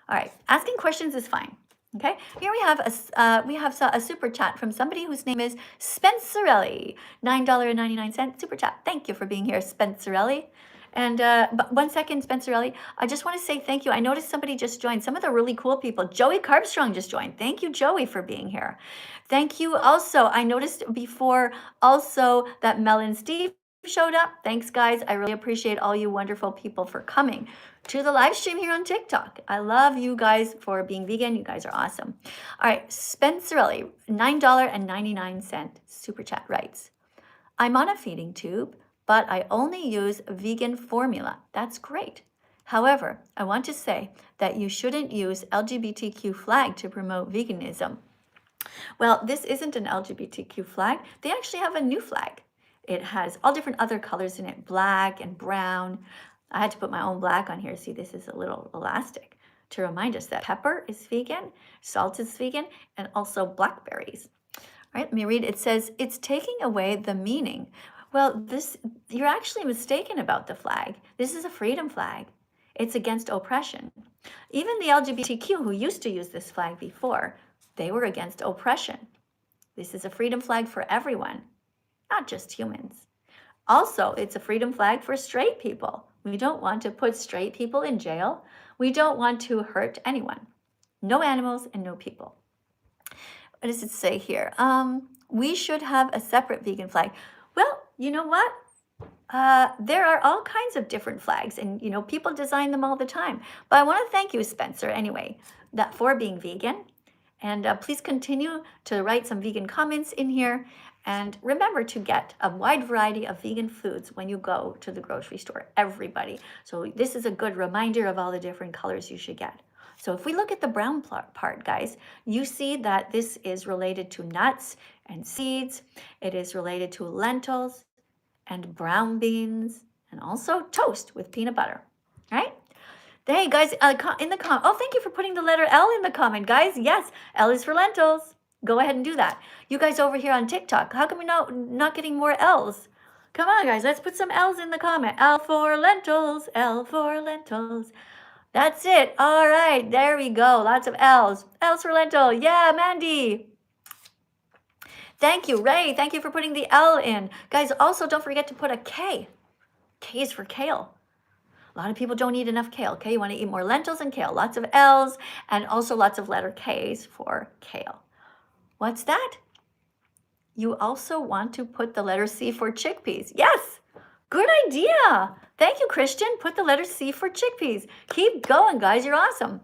All right, asking questions is fine, okay? Here we have a super chat from somebody whose name is Spencerelli, $9.99 super chat. Thank you for being here, Spencerelli. And but 1 second, Spencerelli, I just want to say thank you. I noticed somebody just joined, some of the really cool people. Joey Carbstrong just joined. Thank you, Joey, for being here. Thank you also. I noticed before also that Mel and Steve showed up. Thanks, guys. I really appreciate all you wonderful people for coming to the live stream here on TikTok. I love you guys for being vegan. You guys are awesome. All right, Spencerelli, $9.99 super chat writes, I'm on a feeding tube, but I only use vegan formula. That's great. However, I want to say that you shouldn't use LGBTQ flag to promote veganism. Well, this isn't an LGBTQ flag. They actually have a new flag. It has all different other colors in it, black and brown. I had to put my own black on here. See, this is a little elastic to remind us that pepper is vegan, salt is vegan, and also blackberries. All right, let me read. It says, it's taking away the meaning. Well, you're actually mistaken about the flag. This is a freedom flag. It's against oppression. Even the LGBTQ who used to use this flag before, they were against oppression. This is a freedom flag for everyone, not just humans. Also, it's a freedom flag for straight people. We don't want to put straight people in jail. We don't want to hurt anyone. No animals and no people. What does it say here? We should have a separate vegan flag. Well, you know what? There are all kinds of different flags, and people design them all the time. But I want to thank you, Spencer, anyway, for being vegan. And please continue to write some vegan comments in here. And remember to get a wide variety of vegan foods when you go to the grocery store, everybody. So this is a good reminder of all the different colors you should get. So if we look at the brown part, guys, you see that this is related to nuts and seeds. It is related to lentils and brown beans and also toast with peanut butter, right? Hey, guys, in the comment, thank you for putting the letter L in the comment, guys. Yes, L is for lentils. Go ahead and do that. You guys over here on TikTok, how come we're not getting more L's? Come on, guys, let's put some L's in the comment. L for lentils, L for lentils. That's it. All right, there we go. Lots of L's. L's for lentil. Yeah, Mandy. Thank you, Ray. Thank you for putting the L in. Guys, also don't forget to put a K. K is for kale. A lot of people don't eat enough kale, okay? You want to eat more lentils and kale. Lots of L's and also lots of letter K's for kale. What's that? You also want to put the letter C for chickpeas. Yes, good idea. Thank you, Christian. Put the letter C for chickpeas. Keep going, guys. You're awesome.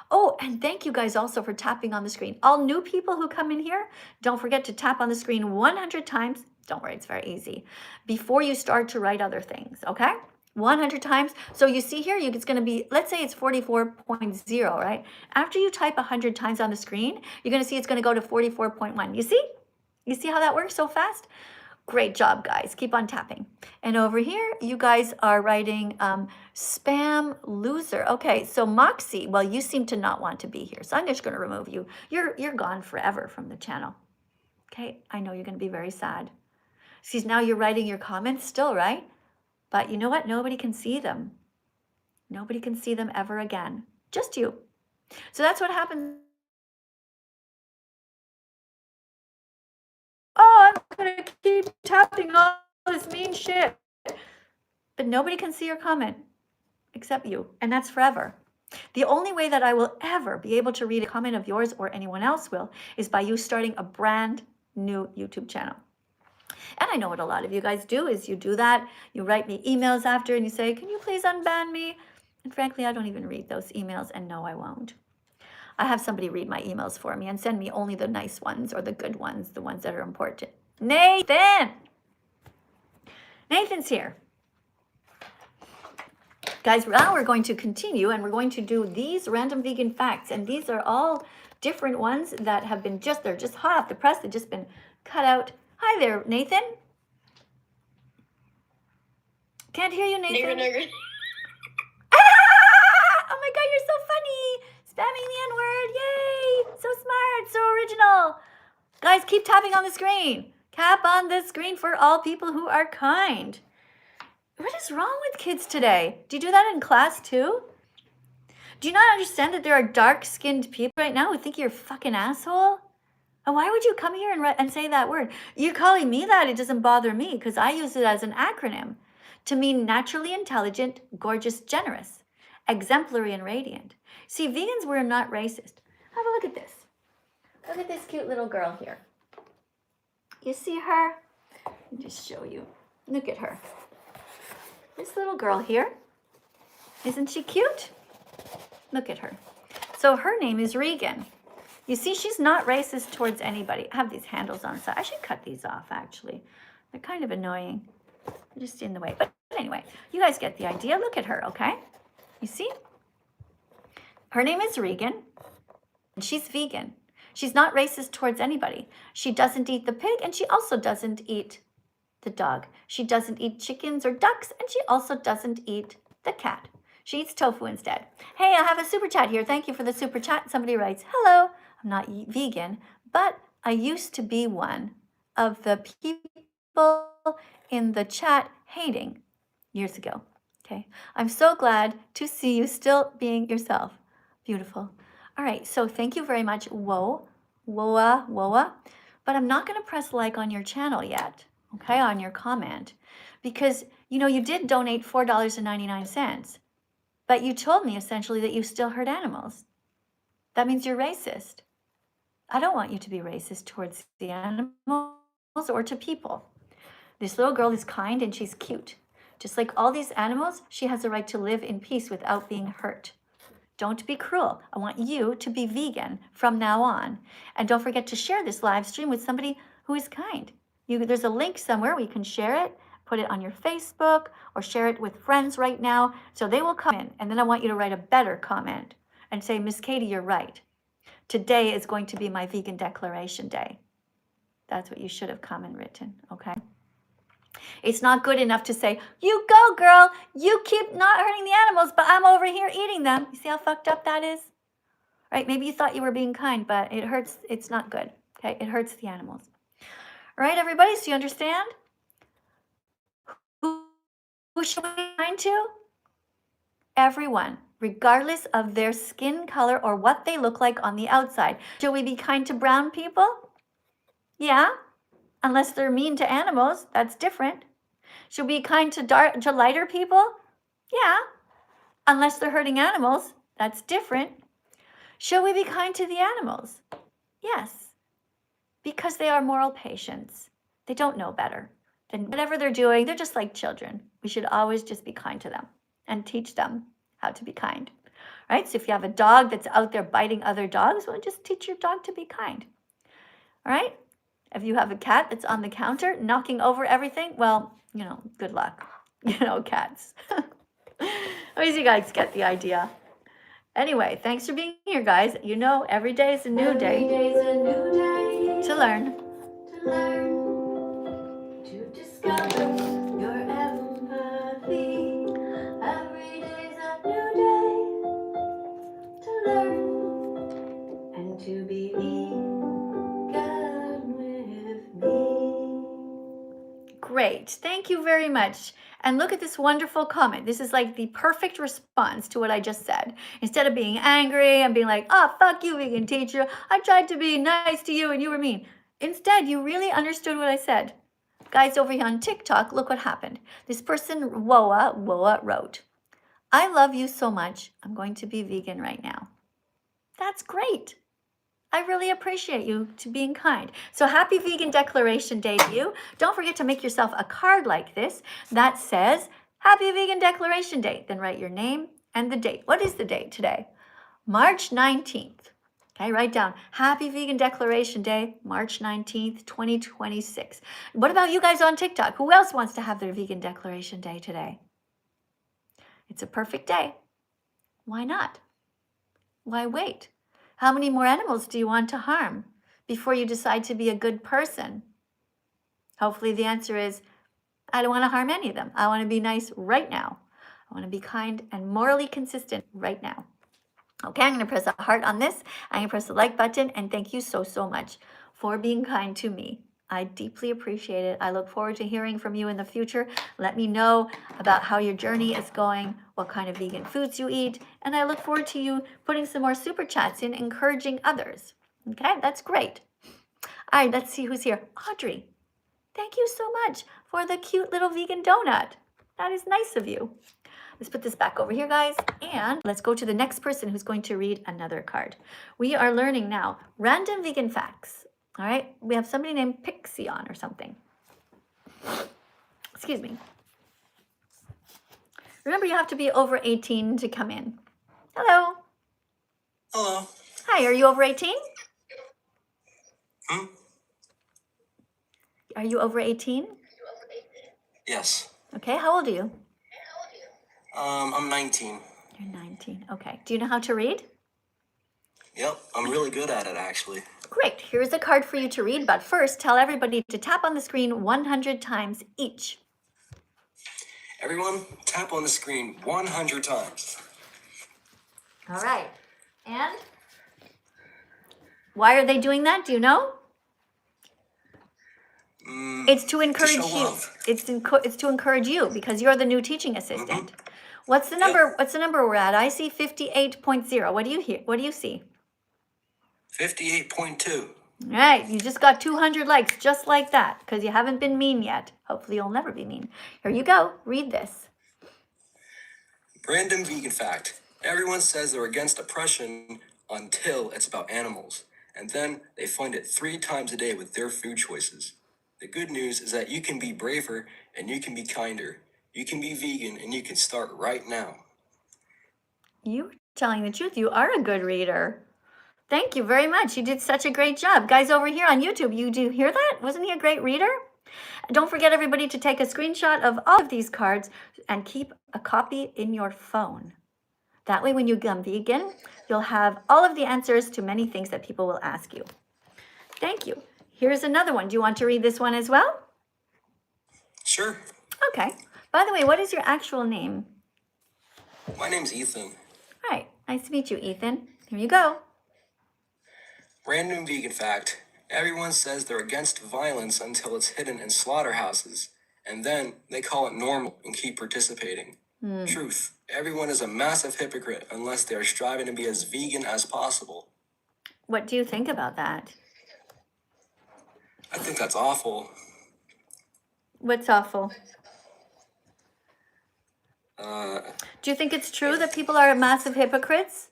Oh, and thank you guys also for tapping on the screen. All new people who come in here, don't forget to tap on the screen 100 times. Don't worry, it's very easy. Before you start to write other things, okay? 100 times. So you see here, it's going to be, let's say it's 44.0, right? After you type 100 times on the screen, you're going to see it's going to go to 44.1. You see? You see how that works so fast? Great job, guys. Keep on tapping. And over here, you guys are writing spam loser. Okay, so Moxie, well, you seem to not want to be here, so I'm just going to remove you. You're gone forever from the channel. Okay, I know you're going to be very sad. See, now you're writing your comments still, right? But you know what? Nobody can see them. Nobody can see them ever again. Just you. So that's what happens. Oh, I'm going to keep tapping all this mean shit. But nobody can see your comment except you, and that's forever. The only way that I will ever be able to read a comment of yours, or anyone else will, is by you starting a brand new YouTube channel. And I know what a lot of you guys do is you do that. You write me emails after and you say, can you please unban me? And frankly, I don't even read those emails, and no, I won't. I have somebody read my emails for me and send me only the nice ones or the good ones, the ones that are important. Nathan! Nathan's here. Guys, now we're going to continue and we're going to do these random vegan facts. And these are all different ones that have been they're just hot off the press. They've just been cut out. Hi there, Nathan. Can't hear you, Nathan. Oh my God, you're so funny. Spamming the N-word. Yay. So smart, so original. Guys, keep tapping on the screen. Tap on the screen for all people who are kind. What is wrong with kids today? Do you do that in class too? Do you not understand that there are dark-skinned people right now who think you're a fucking asshole? And why would you come here and say that word? You're calling me that, it doesn't bother me because I use it as an acronym to mean naturally intelligent, gorgeous, generous, exemplary, and radiant. See, vegans were not racist. Have a look at this. Look at this cute little girl here. You see her? Let me just show you. Look at her. This little girl here, isn't she cute? Look at her. So her name is Regan. You see, she's not racist towards anybody. I have these handles on the side. I should cut these off, actually. They're kind of annoying. They're just in the way. But anyway, you guys get the idea. Look at her, okay? You see? Her name is Regan, and she's vegan. She's not racist towards anybody. She doesn't eat the pig, and she also doesn't eat the dog. She doesn't eat chickens or ducks, and she also doesn't eat the cat. She eats tofu instead. Hey, I have a super chat here. Thank you for the super chat. Somebody writes, hello, I'm not vegan, but I used to be one of the people in the chat hating years ago. Okay, I'm so glad to see you still being yourself. Beautiful. All right, so thank you very much, Woa. But I'm not going to press like on your channel yet. Okay, on your comment, because you know you did donate $4.99, but you told me essentially that you still hurt animals. That means you're racist. I don't want you to be racist towards the animals or to people. This little girl is kind and she's cute. Just like all these animals, she has a right to live in peace without being hurt. Don't be cruel. I want you to be vegan from now on. And don't forget to share this live stream with somebody who is kind. There's a link somewhere where you can share it, put it on your Facebook, or share it with friends right now, so they will comment. And then I want you to write a better comment and say, Miss Katie, you're right. Today is going to be my vegan declaration day. That's what you should have come and written, okay? It's not good enough to say, you go, girl, you keep not hurting the animals, but I'm over here eating them. You see how fucked up that is? Right? Maybe you thought you were being kind, but it hurts. It's not good, okay? It hurts the animals. All right, everybody, so you understand? Who should we be kind to? Everyone, regardless of their skin color or what they look like on the outside. Should we be kind to brown people? Yeah, unless they're mean to animals, that's different. Should we be kind to lighter people? Yeah, unless they're hurting animals, that's different. Should we be kind to the animals? Yes, because they are moral patients. They don't know better. And whatever they're doing, they're just like children. We should always just be kind to them and teach them how to be kind. Right? So if you have a dog that's out there biting other dogs, well, just teach your dog to be kind. All right? If you have a cat that's on the counter knocking over everything, well, you know, good luck. You know, cats. At least you guys get the idea. Anyway, thanks for being here, guys. You know, every day is a new day. Every day is a new day to learn. To learn. To discover your empathy. Every day is a new day to learn and to be vegan with me. Great. Thank you very much. And look at this wonderful comment. This is like the perfect response to what I just said. Instead of being angry and being like, oh, fuck you, vegan teacher. I tried to be nice to you and you were mean. Instead, you really understood what I said. Guys, over here on TikTok, look what happened. This person, Woa wrote, I love you so much. I'm going to be vegan right now. That's great. I really appreciate you to being kind. So happy Vegan Declaration Day to you. Don't forget to make yourself a card like this that says, Happy Vegan Declaration Day. Then write your name and the date. What is the date today? March 19th. Okay, write down Happy Vegan Declaration Day, March 19th, 2026. What about you guys on TikTok? Who else wants to have their Vegan Declaration Day today? It's a perfect day. Why not? Why wait? How many more animals do you want to harm before you decide to be a good person? Hopefully the answer is, I don't want to harm any of them. I want to be nice right now. I want to be kind and morally consistent right now. Okay, I'm going to press a heart on this. I'm going to press the like button, and thank you so, so much for being kind to me. I deeply appreciate it. I look forward to hearing from you in the future. Let me know about how your journey is going, what kind of vegan foods you eat, and I look forward to you putting some more super chats in, encouraging others. Okay, that's great. All right, let's see who's here. Audrey, thank you so much for the cute little vegan donut. That is nice of you. Let's put this back over here, guys, and let's go to the next person who's going to read another card. We are learning now random vegan facts. All right, we have somebody named Pixion or something. Excuse me. Remember, you have to be over 18 to come in. Hello. Hello. Hi, are you over 18? Are you over 18? Yes. Okay, how old are you? I'm 19. You're 19, okay. Do you know how to read? Yep, I'm really good at it, actually. Great, here's a card for you to read, but first tell everybody to tap on the screen 100 times each. Everyone, tap on the screen 100 times. All right, and why are they doing that? Do you know? It's to encourage show you. love. It's to encourage you because you're the new teaching assistant. What's the number? Yep. What's the number we're at? I see 58.0. What do you hear? What do you see? 58.2. All right, you just got 200 likes just like that because you haven't been mean yet. Hopefully you'll never be mean. Here you go. Read this. Random vegan fact. Everyone says they're against oppression until it's about animals. And then they fund it 3 times a day with their food choices. The good news is that you can be braver and you can be kinder. You can be vegan and you can start right now. You're telling the truth. You are a good reader. Thank you very much. You did such a great job. Guys over here on YouTube, you do hear that? Wasn't he a great reader? Don't forget, everybody, to take a screenshot of all of these cards and keep a copy in your phone. That way, when you become vegan, you'll have all of the answers to many things that people will ask you. Thank you. Here's another one. Do you want to read this one as well? Sure. Okay. By the way, what is your actual name? My name's Ethan. All right. Nice to meet you, Ethan. Here you go. Random vegan fact. Everyone says they're against violence until it's hidden in slaughterhouses, and then they call it normal and keep participating. Truth. Everyone is a massive hypocrite unless they are striving to be as vegan as possible. What do you think about that? I think that's awful. What's awful? Uh, Do you think it's true that people are massive hypocrites?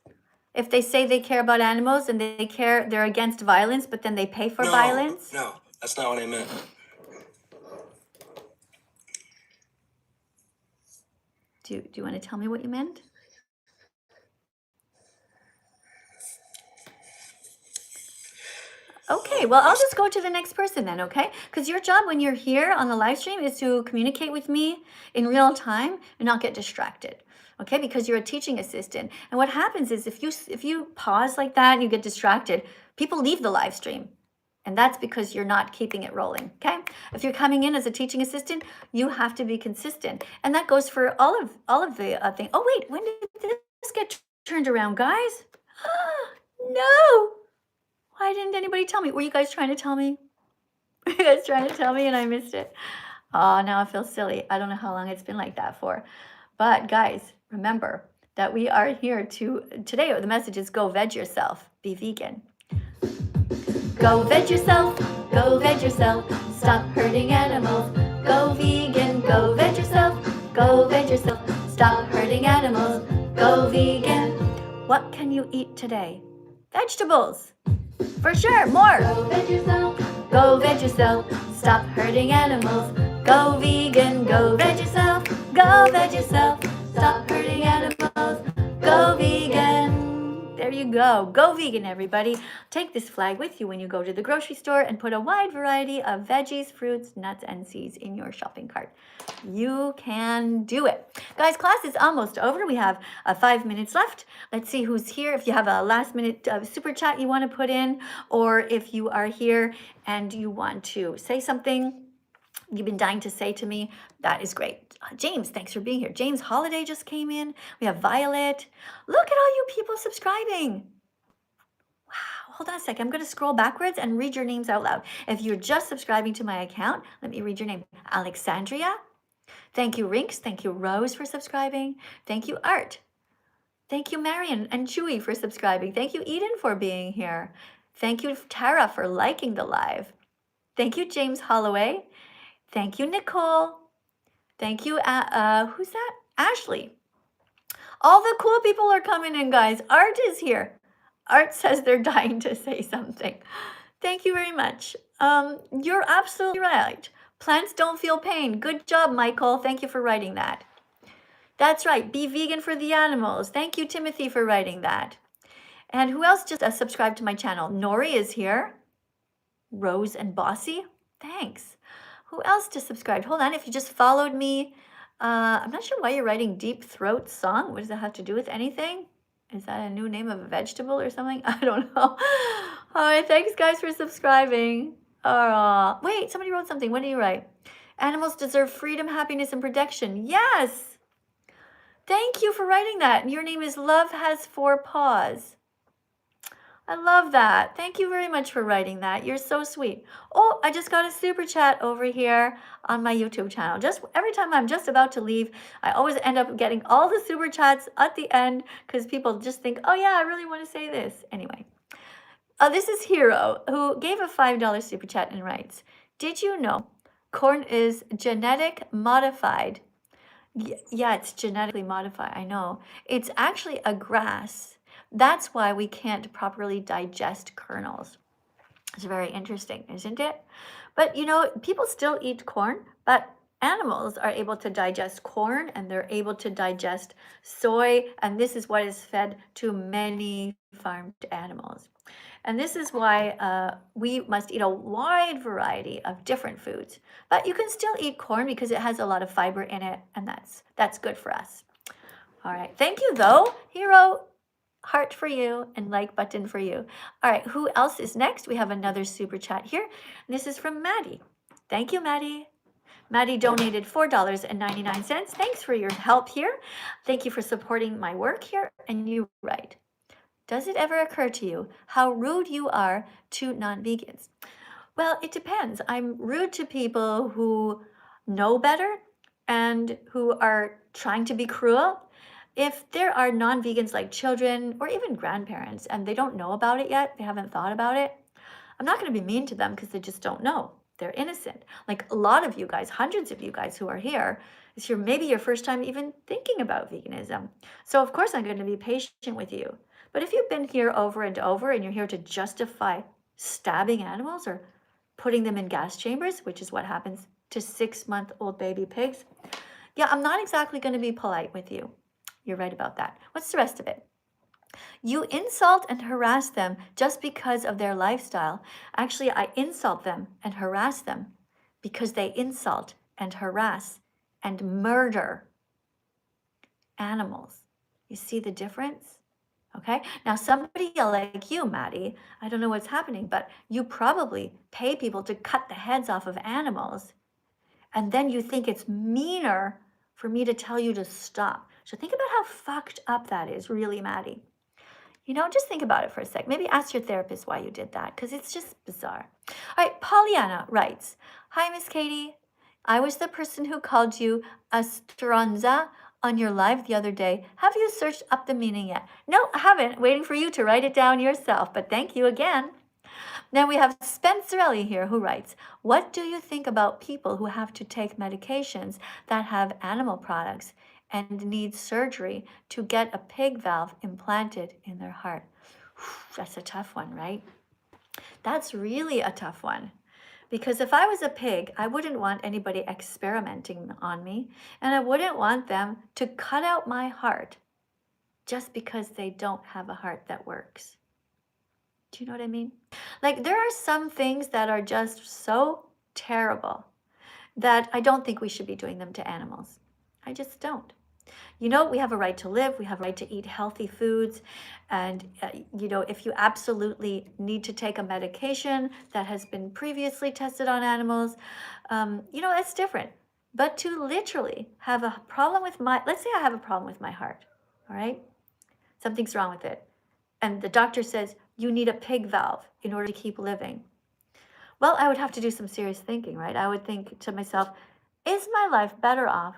If they say they care about animals and they're against violence, but then they pay for violence? No, that's not what I meant. Do you want to tell me what you meant? Okay, well, I'll just go to the next person then, okay? Because your job when you're here on the live stream is to communicate with me in real time and not get distracted, okay? Because you're a teaching assistant. And what happens is if you pause like that and you get distracted, people leave the live stream. And that's because you're not keeping it rolling, okay? If you're coming in as a teaching assistant, you have to be consistent. And that goes for all of the things. Oh, wait, when did this get turned around, guys? No! Why didn't anybody tell me? Were you guys trying to tell me? Were you guys trying to tell me and I missed it? Oh, now I feel silly. I don't know how long it's been like that for. But guys, remember that we are here today the message is go veg yourself, be vegan. Go veg yourself, go veg yourself, stop hurting animals. Go vegan, go veg yourself, go veg yourself, stop hurting animals. Go vegan. What can you eat today? Vegetables. For sure, more. Go veg yourself, go veg yourself, stop hurting animals. Go vegan, go veg yourself, go veg yourself, stop hurting animals. Go vegan. There you go. Go vegan, everybody. Take this flag with you when you go to the grocery store and put a wide variety of veggies, fruits, nuts, and seeds in your shopping cart. You can do it. Guys, class is almost over. We have 5 minutes left. Let's see who's here. If you have a last minute super chat you want to put in, or if you are here and you want to say something you've been dying to say to me, that is great. James, thanks for being here. James Holiday just came in. We have Violet. Look at all you people subscribing. Wow, hold on a second. I'm going to scroll backwards and read your names out loud. If you're just subscribing to my account, let me read your name. Alexandria. Thank you, Rinks. Thank you, Rose, for subscribing. Thank you, Art. Thank you, Marion and Chewy, for subscribing. Thank you, Eden, for being here. Thank you, Tara, for liking the live. Thank you, James Holloway. Thank you, Nicole. Thank you, who's that? Ashley. All the cool people are coming in, guys. Art is here. Art says they're dying to say something. Thank you very much. You're absolutely right. Plants don't feel pain. Good job, Michael. Thank you for writing that. That's right. Be vegan for the animals. Thank you, Timothy, for writing that. And who else just subscribed to my channel? Nori is here. Rose and Bossy. Thanks. Who else just subscribed? Hold on. If you just followed me, I'm not sure why you're writing Deep Throat Song. What does that have to do with anything? Is that a new name of a vegetable or something? I don't know. All right. Thanks, guys, for subscribing. Wait, somebody wrote something. What do you write? Animals deserve freedom, happiness, and protection. Yes. Thank you for writing that. Your name is Love Has Four Paws. I love that. Thank you very much for writing that. You're so sweet. Oh, I just got a super chat over here on my YouTube channel. Just every time I'm just about to leave, I always end up getting all the super chats at the end because people just think, oh yeah, I really want to say this. Anyway, this is Hero, who gave a $5 super chat and writes, did you know corn is genetic modified? Yeah, it's genetically modified. I know. It's actually a grass. That's why we can't properly digest kernels. It's very interesting, isn't it? But you know, people still eat corn, but animals are able to digest corn and they're able to digest soy, and this is what is fed to many farmed animals. And this is why we must eat a wide variety of different foods. But you can still eat corn because it has a lot of fiber in it, and that's good for us. All right, thank you though, Hero. Heart for you and like button for you. All right, who else is next? We have another super chat here. This is from Maddie. Thank you, Maddie. Maddie donated $4.99. Thanks for your help here. Thank you for supporting my work here. And you write, does it ever occur to you how rude you are to non-vegans? Well, it depends. I'm rude to people who know better and who are trying to be cruel. If there are non-vegans like children or even grandparents and they don't know about it yet, they haven't thought about it, I'm not going to be mean to them because they just don't know. They're innocent. Like a lot of you guys, hundreds of you guys who are here, it's maybe your first time even thinking about veganism. So of course I'm going to be patient with you. But if you've been here over and over and you're here to justify stabbing animals or putting them in gas chambers, which is what happens to 6-month-old baby pigs, yeah, I'm not exactly going to be polite with you. You're right about that. What's the rest of it? You insult and harass them just because of their lifestyle. Actually, I insult them and harass them because they insult and harass and murder animals. You see the difference? Okay, now somebody like you, Maddie, I don't know what's happening, but you probably pay people to cut the heads off of animals, and then you think it's meaner for me to tell you to stop. So think about how fucked up that is, really, Maddie. You know, just think about it for a sec. Maybe ask your therapist why you did that, because it's just bizarre. All right, Pollyanna writes, hi, Miss Katie. I was the person who called you a stronza on your live the other day. Have you searched up the meaning yet? No, I haven't. Waiting for you to write it down yourself, but thank you again. Now we have Spencerelli here who writes, what do you think about people who have to take medications that have animal products and need surgery to get a pig valve implanted in their heart? That's a tough one, right? That's really a tough one. Because if I was a pig, I wouldn't want anybody experimenting on me, and I wouldn't want them to cut out my heart just because they don't have a heart that works. Do you know what I mean? Like, there are some things that are just so terrible that I don't think we should be doing them to animals. I just don't. You know, we have a right to live, we have a right to eat healthy foods, and you know, if you absolutely need to take a medication that has been previously tested on animals, you know, that's different. But to literally have a problem with let's say I have a problem with my heart, all right? Something's wrong with it. And the doctor says, you need a pig valve in order to keep living. Well, I would have to do some serious thinking, right? I would think to myself, is my life better off?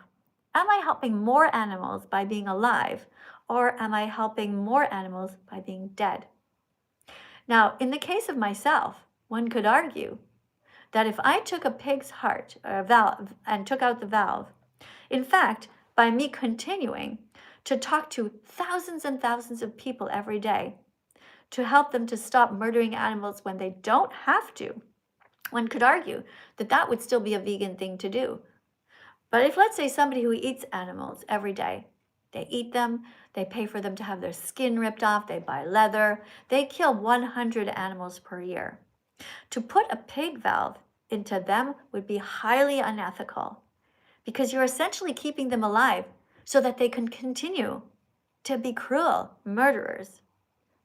Am I helping more animals by being alive, or am I helping more animals by being dead? Now, in the case of myself, one could argue that if I took a pig's heart or a valve and took out the valve, in fact, by me continuing to talk to thousands and thousands of people every day to help them to stop murdering animals when they don't have to, one could argue that that would still be a vegan thing to do. But if, let's say, somebody who eats animals every day, they eat them, they pay for them to have their skin ripped off, they buy leather, they kill 100 animals per year. To put a pig valve into them would be highly unethical, because you're essentially keeping them alive so that they can continue to be cruel murderers.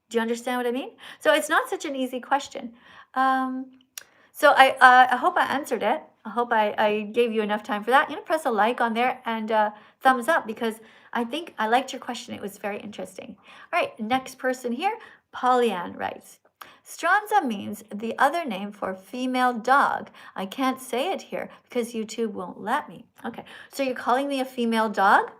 Do you understand what I mean? So it's not such an easy question. So I hope I answered it. I hope I gave you enough time for that. You know, press a like on there and thumbs up, because I think I liked your question. It was very interesting. All right, next person here, Pollyann writes, Stronza means the other name for female dog. I can't say it here because YouTube won't let me. Okay, so you're calling me a female dog?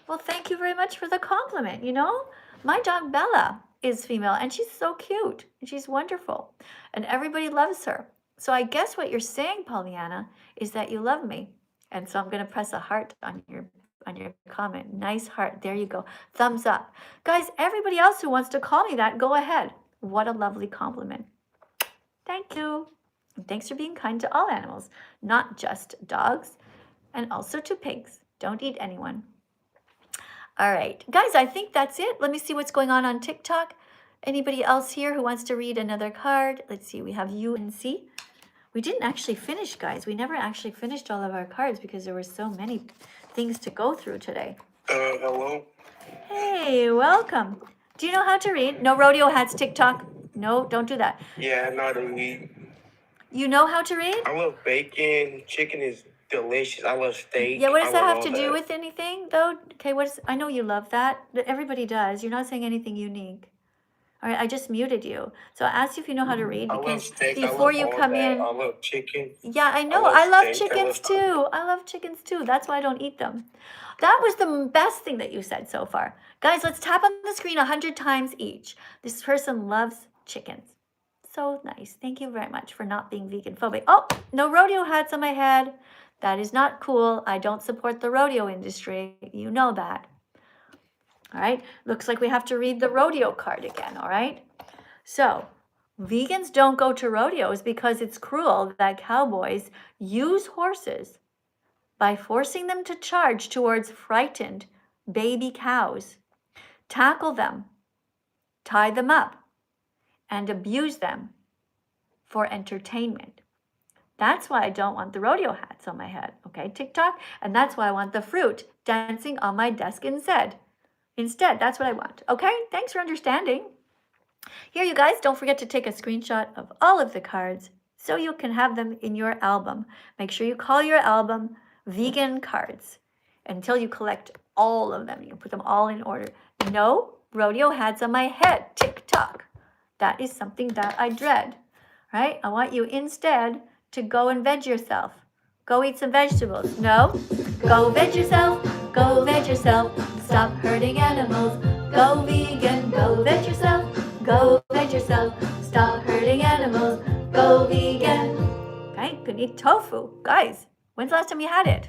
Well, thank you very much for the compliment. You know, my dog Bella is female and she's so cute and she's wonderful and everybody loves her. So I guess what you're saying, Pollyanna, is that you love me. And so I'm going to press a heart on your comment. Nice heart. There you go. Thumbs up. Guys, everybody else who wants to call me that, go ahead. What a lovely compliment. Thank you. And thanks for being kind to all animals, not just dogs, and also to pigs. Don't eat anyone. All right, guys, I think that's it. Let me see what's going on TikTok. Anybody else here who wants to read another card? Let's see, we have UNC. We didn't actually finish, guys. We never actually finished all of our cards because there were so many things to go through today. Hello? Hey, welcome. Do you know how to read? No rodeo hats, TikTok. No, don't do that. Yeah, I know how to read. You know how to read? I love bacon. Chicken is delicious. I love steak. Yeah, what does I that love have to all do that. with anything, though? Okay, I know you love that. Everybody does. You're not saying anything unique. All right, I just muted you. So I asked you if you know how to read I love because steak. before I love you all come that. in. I love chicken. Yeah, I know. love I love steak. chickens too. I love chickens too. That's why I don't eat them. That was the best thing that you said so far. Guys, let's tap on the screen 100 times each. This person loves chickens. So nice. Thank you very much for not being vegan phobic. Oh, no rodeo hats on my head. That is not cool. I don't support the rodeo industry. You know that. All right. Looks like we have to read the rodeo card again. All right. So, vegans don't go to rodeos because it's cruel that cowboys use horses by forcing them to charge towards frightened baby cows, tackle them, tie them up, and abuse them for entertainment. That's why I don't want the rodeo hats on my head, okay, TikTok? And that's why I want the fruit dancing on my desk instead. That's what I want, okay? Thanks for understanding. Here, you guys, don't forget to take a screenshot of all of the cards so you can have them in your album. Make sure you call your album Vegan Cards until you collect all of them. You put them all in order. No rodeo hats on my head, TikTok. That is something that I dread, right? I want you instead to go and veg yourself. Go eat some vegetables. No? Go veg yourself. Go veg yourself. Stop hurting animals. Go vegan. Go veg yourself. Go veg yourself. Stop hurting animals. Go vegan. Okay, could eat tofu. Guys, when's the last time you had it?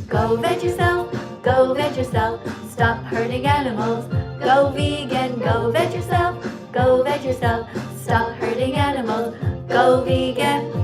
Go veg yourself. Go veg yourself. Stop hurting animals. Go vegan. Go veg yourself. Go veg yourself. Stop hurting animals. Go vegan.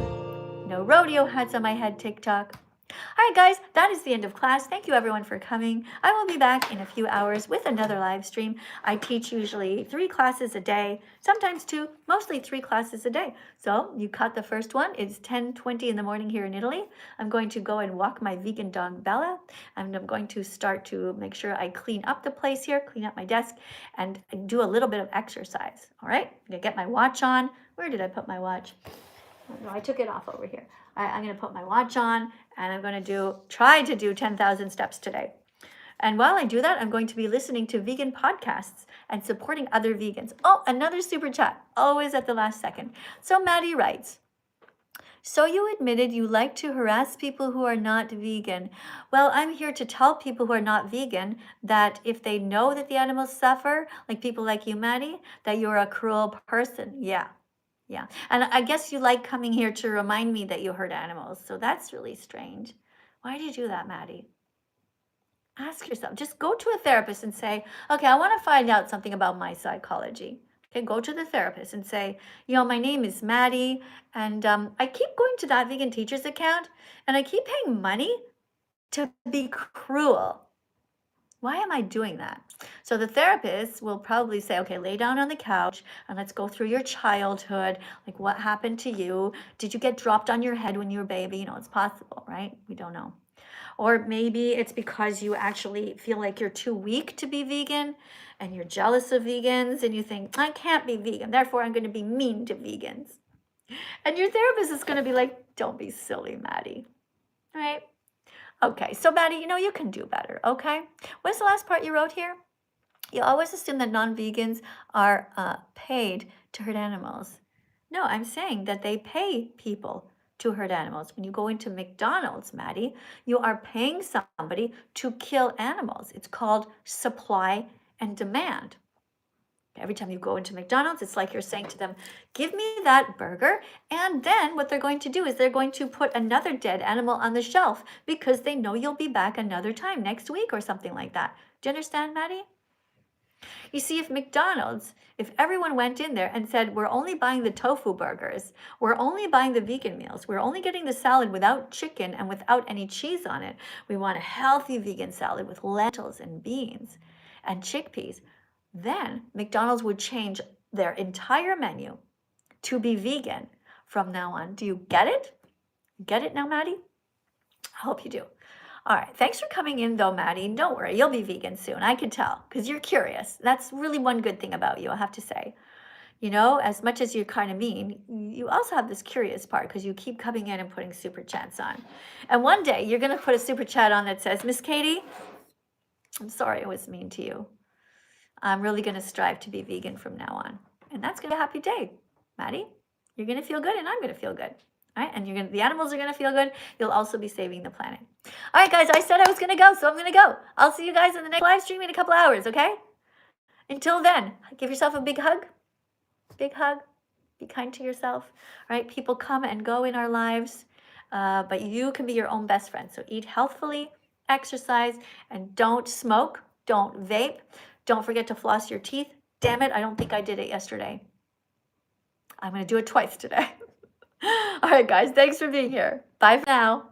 No rodeo hats on my head, TikTok. All right, guys, that is the end of class. Thank you, everyone, for coming. I will be back in a few hours with another live stream. I teach usually 3 classes a day, sometimes 2, mostly 3 classes a day. So you caught the first one. It's 10:20 in the morning here in Italy. I'm going to go and walk my vegan dog, Bella, and I'm going to start to make sure I clean up the place here, clean up my desk, and do a little bit of exercise. All right, I'm going to get my watch on. Where did I put my watch? No, I took it off over here. I'm going to put my watch on, and I'm going to try to do 10,000 steps today. And while I do that, I'm going to be listening to vegan podcasts and supporting other vegans. Oh, another super chat, always at the last second. So Maddie writes, so you admitted you like to harass people who are not vegan. Well, I'm here to tell people who are not vegan that if they know that the animals suffer, like people like you, Maddie, that you're a cruel person. Yeah, and I guess you like coming here to remind me that you hurt animals. So that's really strange. Why do you do that, Maddie? Ask yourself. Just go to a therapist and say, okay, I want to find out something about my psychology. Okay, go to the therapist and say, you know, my name is Maddie, and I keep going to that Vegan Teachers account, and I keep paying money to be cruel. Why am I doing that? So the therapist will probably say, okay, lay down on the couch and let's go through your childhood. Like, what happened to you? Did you get dropped on your head when you were a baby? You know, it's possible, right? We don't know. Or maybe it's because you actually feel like you're too weak to be vegan and you're jealous of vegans and you think, I can't be vegan, therefore I'm going to be mean to vegans. And your therapist is going to be like, don't be silly, Maddie. All right? Okay, so Maddie, you know, you can do better, okay? What's the last part you wrote here? You always assume that non-vegans are paid to hurt animals. No, I'm saying that they pay people to hurt animals. When you go into McDonald's, Maddie, you are paying somebody to kill animals. It's called supply and demand. Every time you go into McDonald's, it's like you're saying to them, give me that burger. And then what they're going to do is they're going to put another dead animal on the shelf because they know you'll be back another time next week or something like that. Do you understand, Maddie? You see, if everyone went in there and said, we're only buying the tofu burgers, we're only buying the vegan meals, we're only getting the salad without chicken and without any cheese on it, we want a healthy vegan salad with lentils and beans and chickpeas, then McDonald's would change their entire menu to be vegan from now on. Do you get it? Get it now, Maddie? I hope you do. All right, thanks for coming in though, Maddie. Don't worry, you'll be vegan soon. I can tell, because you're curious. That's really one good thing about you, I have to say. You know, as much as you're kind of mean, you also have this curious part because you keep coming in and putting super chats on. And one day you're going to put a super chat on that says, Miss Katie, I'm sorry I was mean to you. I'm really going to strive to be vegan from now on. And that's going to be a happy day, Maddie. You're going to feel good and I'm going to feel good. All right, and the animals are going to feel good. You'll also be saving the planet. All right, guys, I said I was going to go, so I'm going to go. I'll see you guys in the next live stream in a couple hours, okay? Until then, give yourself a big hug. Big hug. Be kind to yourself. All right, people come and go in our lives, but you can be your own best friend. So eat healthfully, exercise, and don't smoke. Don't vape. Don't forget to floss your teeth. Damn it, I don't think I did it yesterday. I'm going to do it twice today. All right, guys, thanks for being here. Bye for now.